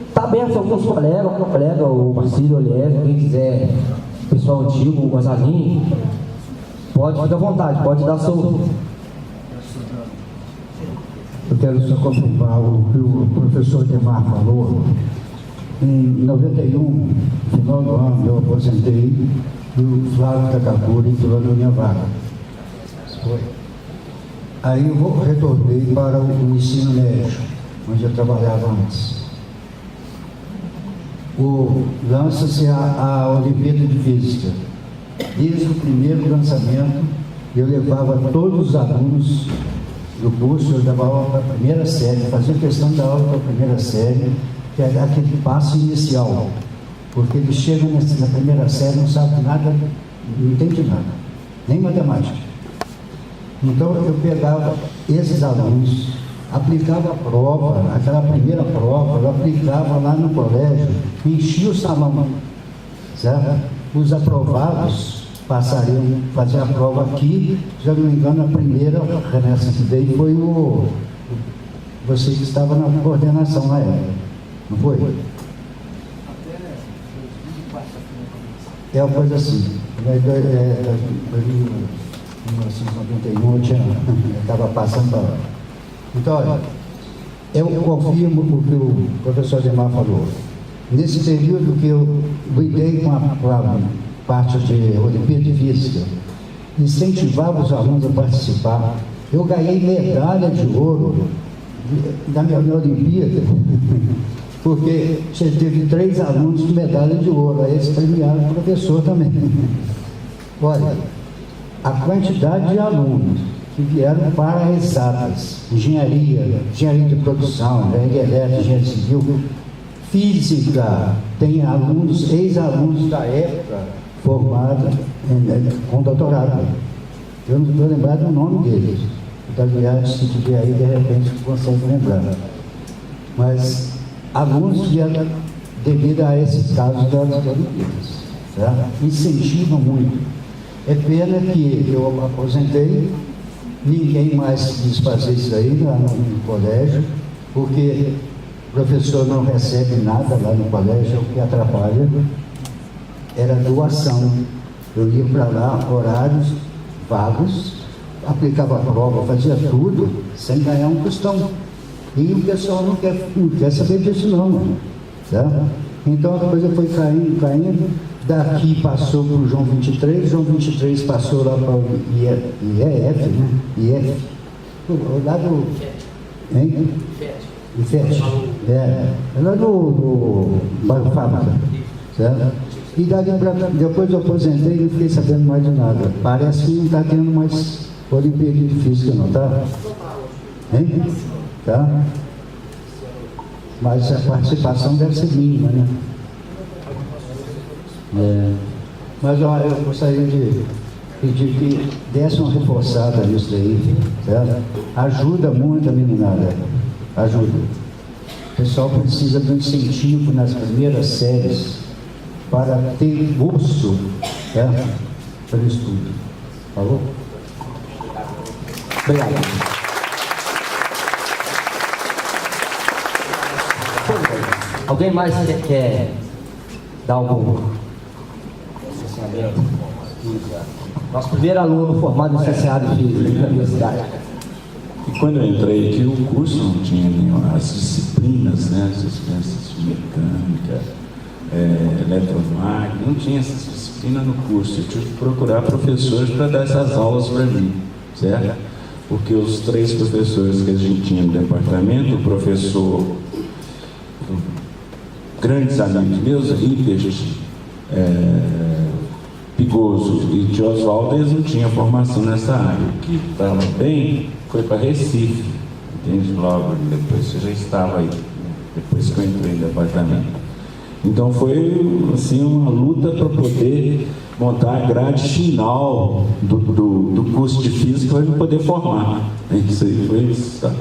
Está aberto alguns colegas, o Marcílio, Oliver, quem quiser, pessoal antigo, o Gonzaguinho, pode, fica à vontade, pode dar seu. Eu quero só confirmar o que o professor Demar falou. Em 91, final do ano, eu aposentei e o Flávio Takakura entrou na minha vaga. Aí eu retornei para o ensino médio, onde eu trabalhava antes. Lança-se a Olimpíada de Física. Desde o primeiro lançamento, eu levava todos os alunos do curso, eu dava aula para a primeira série, fazia questão da aula para a primeira série, que é aquele passo inicial, porque ele chega na primeira série, não sabe nada, não entende nada, nem matemática. Então eu pegava esses alunos, aplicava a prova, aquela primeira prova, eu aplicava lá no colégio, enchia o salão, certo? Os aprovados passariam, fazer a prova aqui, se eu não me engano, a primeira remessa que veio foi você que estava na coordenação na época, não foi? É uma coisa assim, em 1991 eu estava passando para lá. Então, olha, eu confirmo o que o professor Demar falou. Nesse período que eu lidei com a parte de Olimpíada de Física, incentivava os alunos a participar. Eu ganhei medalha de ouro da minha Olimpíada, porque teve 3 alunos com medalha de ouro, aí eles premiaram o professor também. Olha, a quantidade de alunos que vieram para exatas, engenharia de produção, engenharia elétrica, engenharia civil, física, tem alunos, ex-alunos da época, formados com doutorado. Eu não estou lembrado do nome deles. Aliás, se tiver aí, de repente, consegue lembrar. Mas alunos vieram devido a esses casos das Olimpíadas. Tá? Incentivam muito. É pena que eu aposentei, ninguém mais quis fazer isso aí lá no colégio, porque o professor não recebe nada lá no colégio, o que atrapalha. Era doação. Eu ia para lá, horários vagos, aplicava a prova, fazia tudo, sem ganhar um tostão. E o pessoal não quer saber disso não. Tá? Então a coisa foi caindo. Daqui passou para o João 23 passou lá para o IEF, né? IEF. Lá do... Hein? IFET. É lá do bairro Fábrica. Certo? E dali depois eu aposentei e não fiquei sabendo mais de nada. Parece que não está tendo mais Olimpíada de Física, não está? Hein? Tá? Mas a participação deve ser mínima, né? Mas olha, eu gostaria de pedir que desse uma reforçada nisso aí, certo? Ajuda muito a meninada, ajuda. O pessoal precisa de um incentivo nas primeiras séries para ter gosto, certo? Para o estudo. Falou? Obrigado. Alguém mais quer dar algum? Nosso primeiro aluno formado em CCA de Física na universidade. E quando eu entrei aqui, o curso não tinha nenhuma, as disciplinas, né? As disciplinas de mecânica, eletromagnética, não tinha essas disciplinas no curso. Eu tive que procurar professores para dar essas aulas para mim, certo? Porque os 3 professores que a gente tinha no departamento, o professor, grandes amigos meus, Ripert, Pigoso e de Oswaldo, eles não tinham formação nessa área. O que estava bem foi para Recife, entende? Logo depois, você já estava aí, depois que eu entrei no departamento. Então foi assim uma luta para poder montar a grade final do curso de Física para poder formar. Isso aí foi isso. Tá?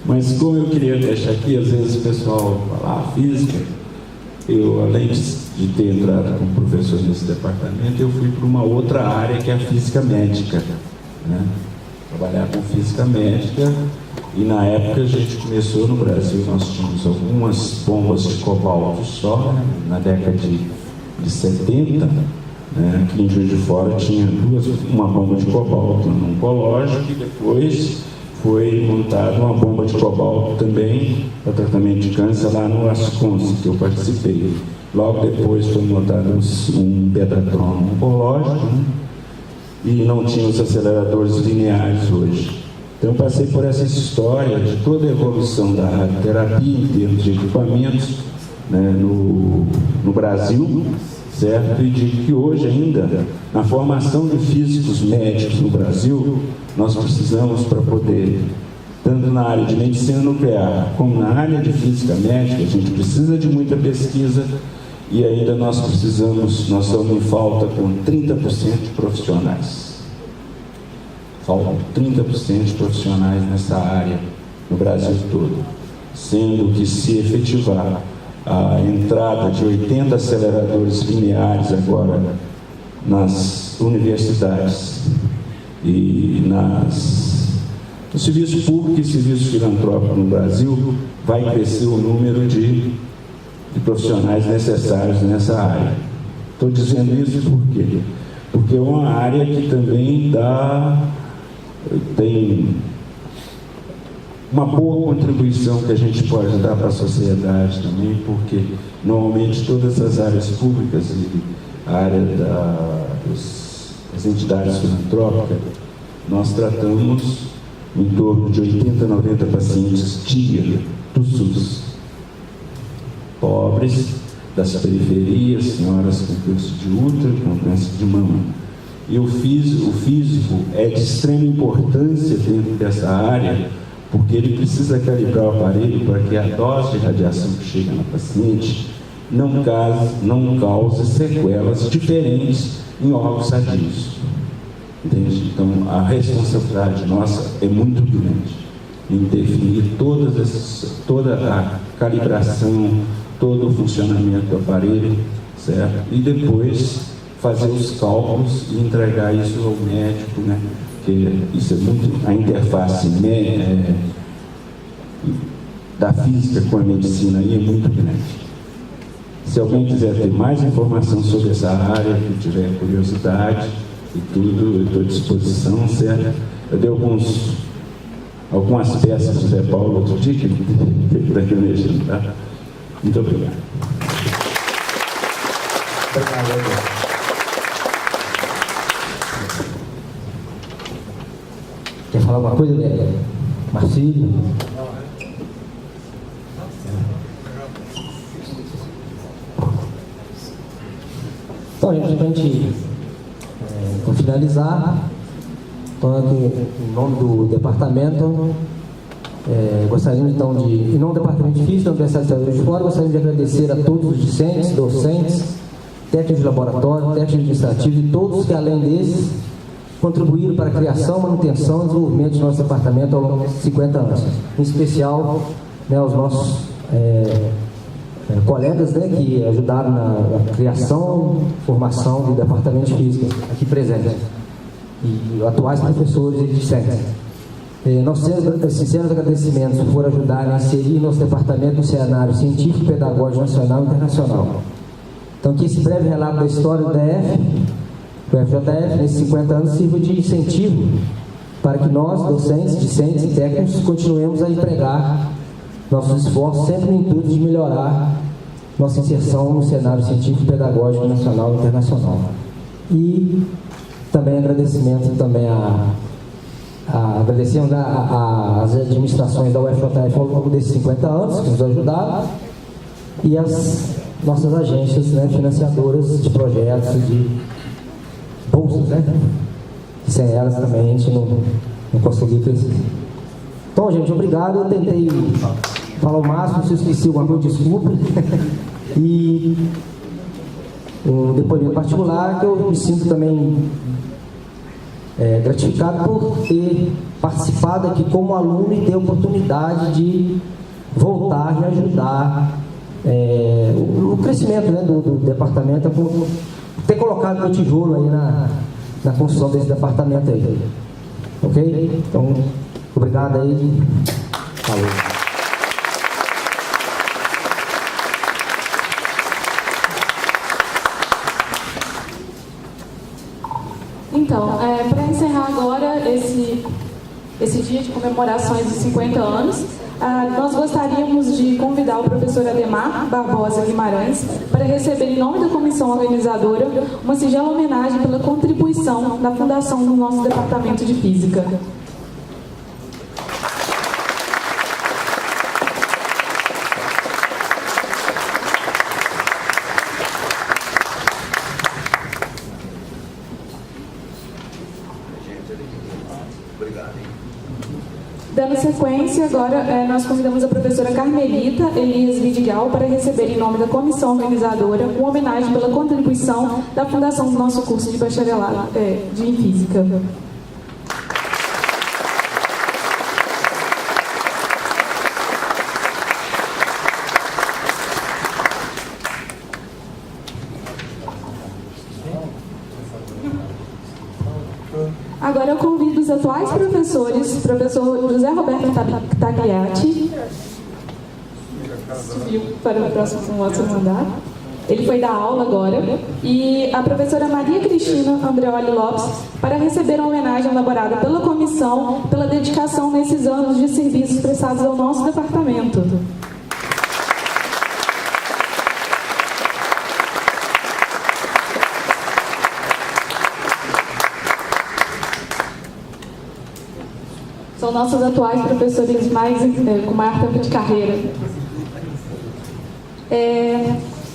Mas como eu queria deixar aqui, às vezes o pessoal fala, Física, eu, além de ter entrado como professor nesse departamento, eu fui para uma outra área, que é a física médica, né? Trabalhar com física médica, e na época a gente começou no Brasil, nós tínhamos algumas bombas de cobalto só, né? Na década de 70, né? Aqui em Juiz de Fora tinha uma bomba de cobalto no oncológico, e depois foi montada uma bomba de cobalto também para tratamento de câncer lá no Asconce, que eu participei. Logo depois foi montado um betatron oncológico, né? E não tinha os aceleradores lineares hoje. Então, eu passei por essa história de toda a evolução da radioterapia em termos de equipamentos, né, no Brasil, certo? E de que hoje ainda, na formação de físicos médicos no Brasil, nós precisamos, para poder, tanto na área de medicina nuclear como na área de física médica, a gente precisa de muita pesquisa, e ainda nós estamos em falta com 30% de profissionais. Faltam 30% de profissionais nessa área no Brasil todo, sendo que, se efetivar a entrada de 80 aceleradores lineares agora nas universidades e no serviço público e serviço filantrópico no Brasil, vai crescer o número de profissionais necessários nessa área. Estou dizendo isso por quê? Porque é uma área que também tem uma boa contribuição que a gente pode dar para a sociedade também, porque normalmente todas as áreas públicas e a área das entidades filantrópicas, nós tratamos em torno de 80 a 90 pacientes dia do SUS. Pobres, das periferias, senhoras com câncer de útero, com câncer de mama. E o físico é de extrema importância dentro dessa área, porque ele precisa calibrar o aparelho para que a dose de radiação que chega na paciente não cause sequelas diferentes em órgãos sadios. Entende? Então, a responsabilidade nossa é muito grande em definir toda a calibração, todo o funcionamento do aparelho, certo? E depois fazer os cálculos e entregar isso ao médico, né? Porque isso é muito, a interface da física com a medicina aí é muito grande. Se alguém quiser ter mais informação sobre essa área, que tiver curiosidade e tudo, eu estou à disposição, certo? Eu dei algumas peças do Zé Paulo outro dia, que está aqui mexendo, tá? Muito obrigado. Obrigado. Quer falar alguma coisa, né? Marcílio? Então, gente, para a gente finalizar, então, aqui, em nome do departamento, gostaríamos, então, em nome do Departamento de Física da Universidade de Juiz de Fora, gostaríamos de agradecer a todos os discentes, docentes, técnicos de laboratório, técnicos administrativos e todos que, além desses, contribuíram para a criação, manutenção e desenvolvimento do nosso departamento ao longo de 50 anos. Em especial, né, os nossos colegas, né, que ajudaram na criação, formação do departamento de física aqui presente, e atuais professores e discentes. Nossos sinceros agradecimentos por ajudar a inserir nosso departamento no cenário científico, pedagógico nacional e internacional. Então, que esse breve relato da história do FJF, nesses 50 anos, sirva de incentivo para que nós, docentes, discentes e técnicos, continuemos a empregar nossos esforços sempre no intuito de melhorar nossa inserção no cenário científico, pedagógico, nacional e internacional. E também agradecimento também agradecemos às administrações da UFJF ao longo desses 50 anos, que nos ajudaram, e as nossas agências, né, financiadoras de projetos e de bolsas, né? E sem elas também a gente não conseguia crescer. Então, gente, obrigado. Eu tentei falar o máximo, se eu esqueci alguma coisa, desculpa. E um depoimento particular, que eu me sinto também gratificado por ter participado aqui como aluno e ter a oportunidade de voltar e ajudar o crescimento, né, do departamento, é por ter colocado o tijolo aí na construção desse departamento aí. Ok? Então, obrigado aí. Falou. Então, para encerrar agora esse dia de comemorações de 50 anos, nós gostaríamos de convidar o professor Ademar Barbosa Guimarães para receber, em nome da comissão organizadora, uma singela homenagem pela contribuição da fundação do nosso departamento de Física. Dando sequência, agora nós convidamos a professora Carmelita Elias Vidigal para receber, em nome da comissão organizadora, uma homenagem pela contribuição da fundação do nosso curso de bacharelado em Física. Agora eu convido os atuais professores, professor José Roberto Tagliati, subiu para o próximo mandato. Ele foi dar aula agora. E a professora Maria Cristina Andreoli Lopes para receber uma homenagem elaborada pela comissão pela dedicação nesses anos de serviços prestados ao nosso departamento. São nossos atuais professores com maior tempo de carreira.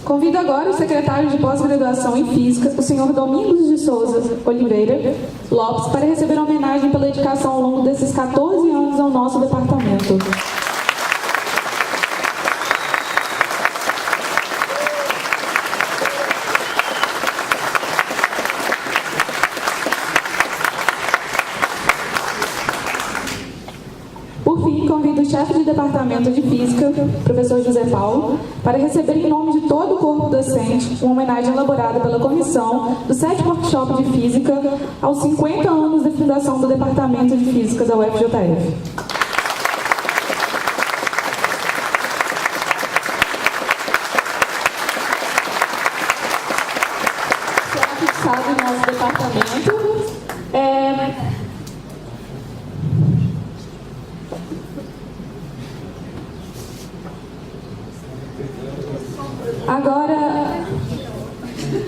Convido agora o secretário de pós-graduação em Física, o senhor Domingos de Souza Oliveira Lopes, para receber uma homenagem pela dedicação ao longo desses 14 anos ao nosso departamento. Por fim, convido o chefe de departamento de Física, professor José Paulo, para receber em nome de todo o corpo docente uma homenagem elaborada pela comissão do 7º Workshop de Física aos 50 anos da fundação do Departamento de Física da UFJF. Será fixado em nosso departamento.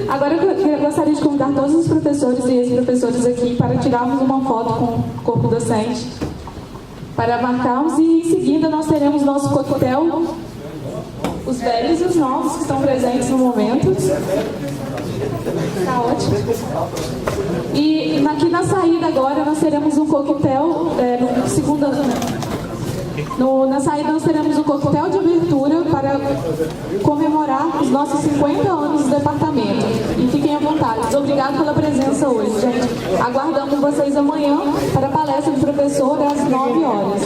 Agora eu gostaria de convidar todos os professores e ex-professores aqui para tirarmos uma foto com o corpo docente, para marcarmos, e em seguida nós teremos nosso coquetel, os velhos e os novos que estão presentes no momento. Tá ótimo. E aqui na saída agora nós teremos um coquetel, na saída nós teremos um coquetel de abertura para comemorar os nossos 50 anos do departamento. E fiquem à vontade. Obrigado pela presença hoje, gente. Aguardamos vocês amanhã para a palestra do professor às 9 horas.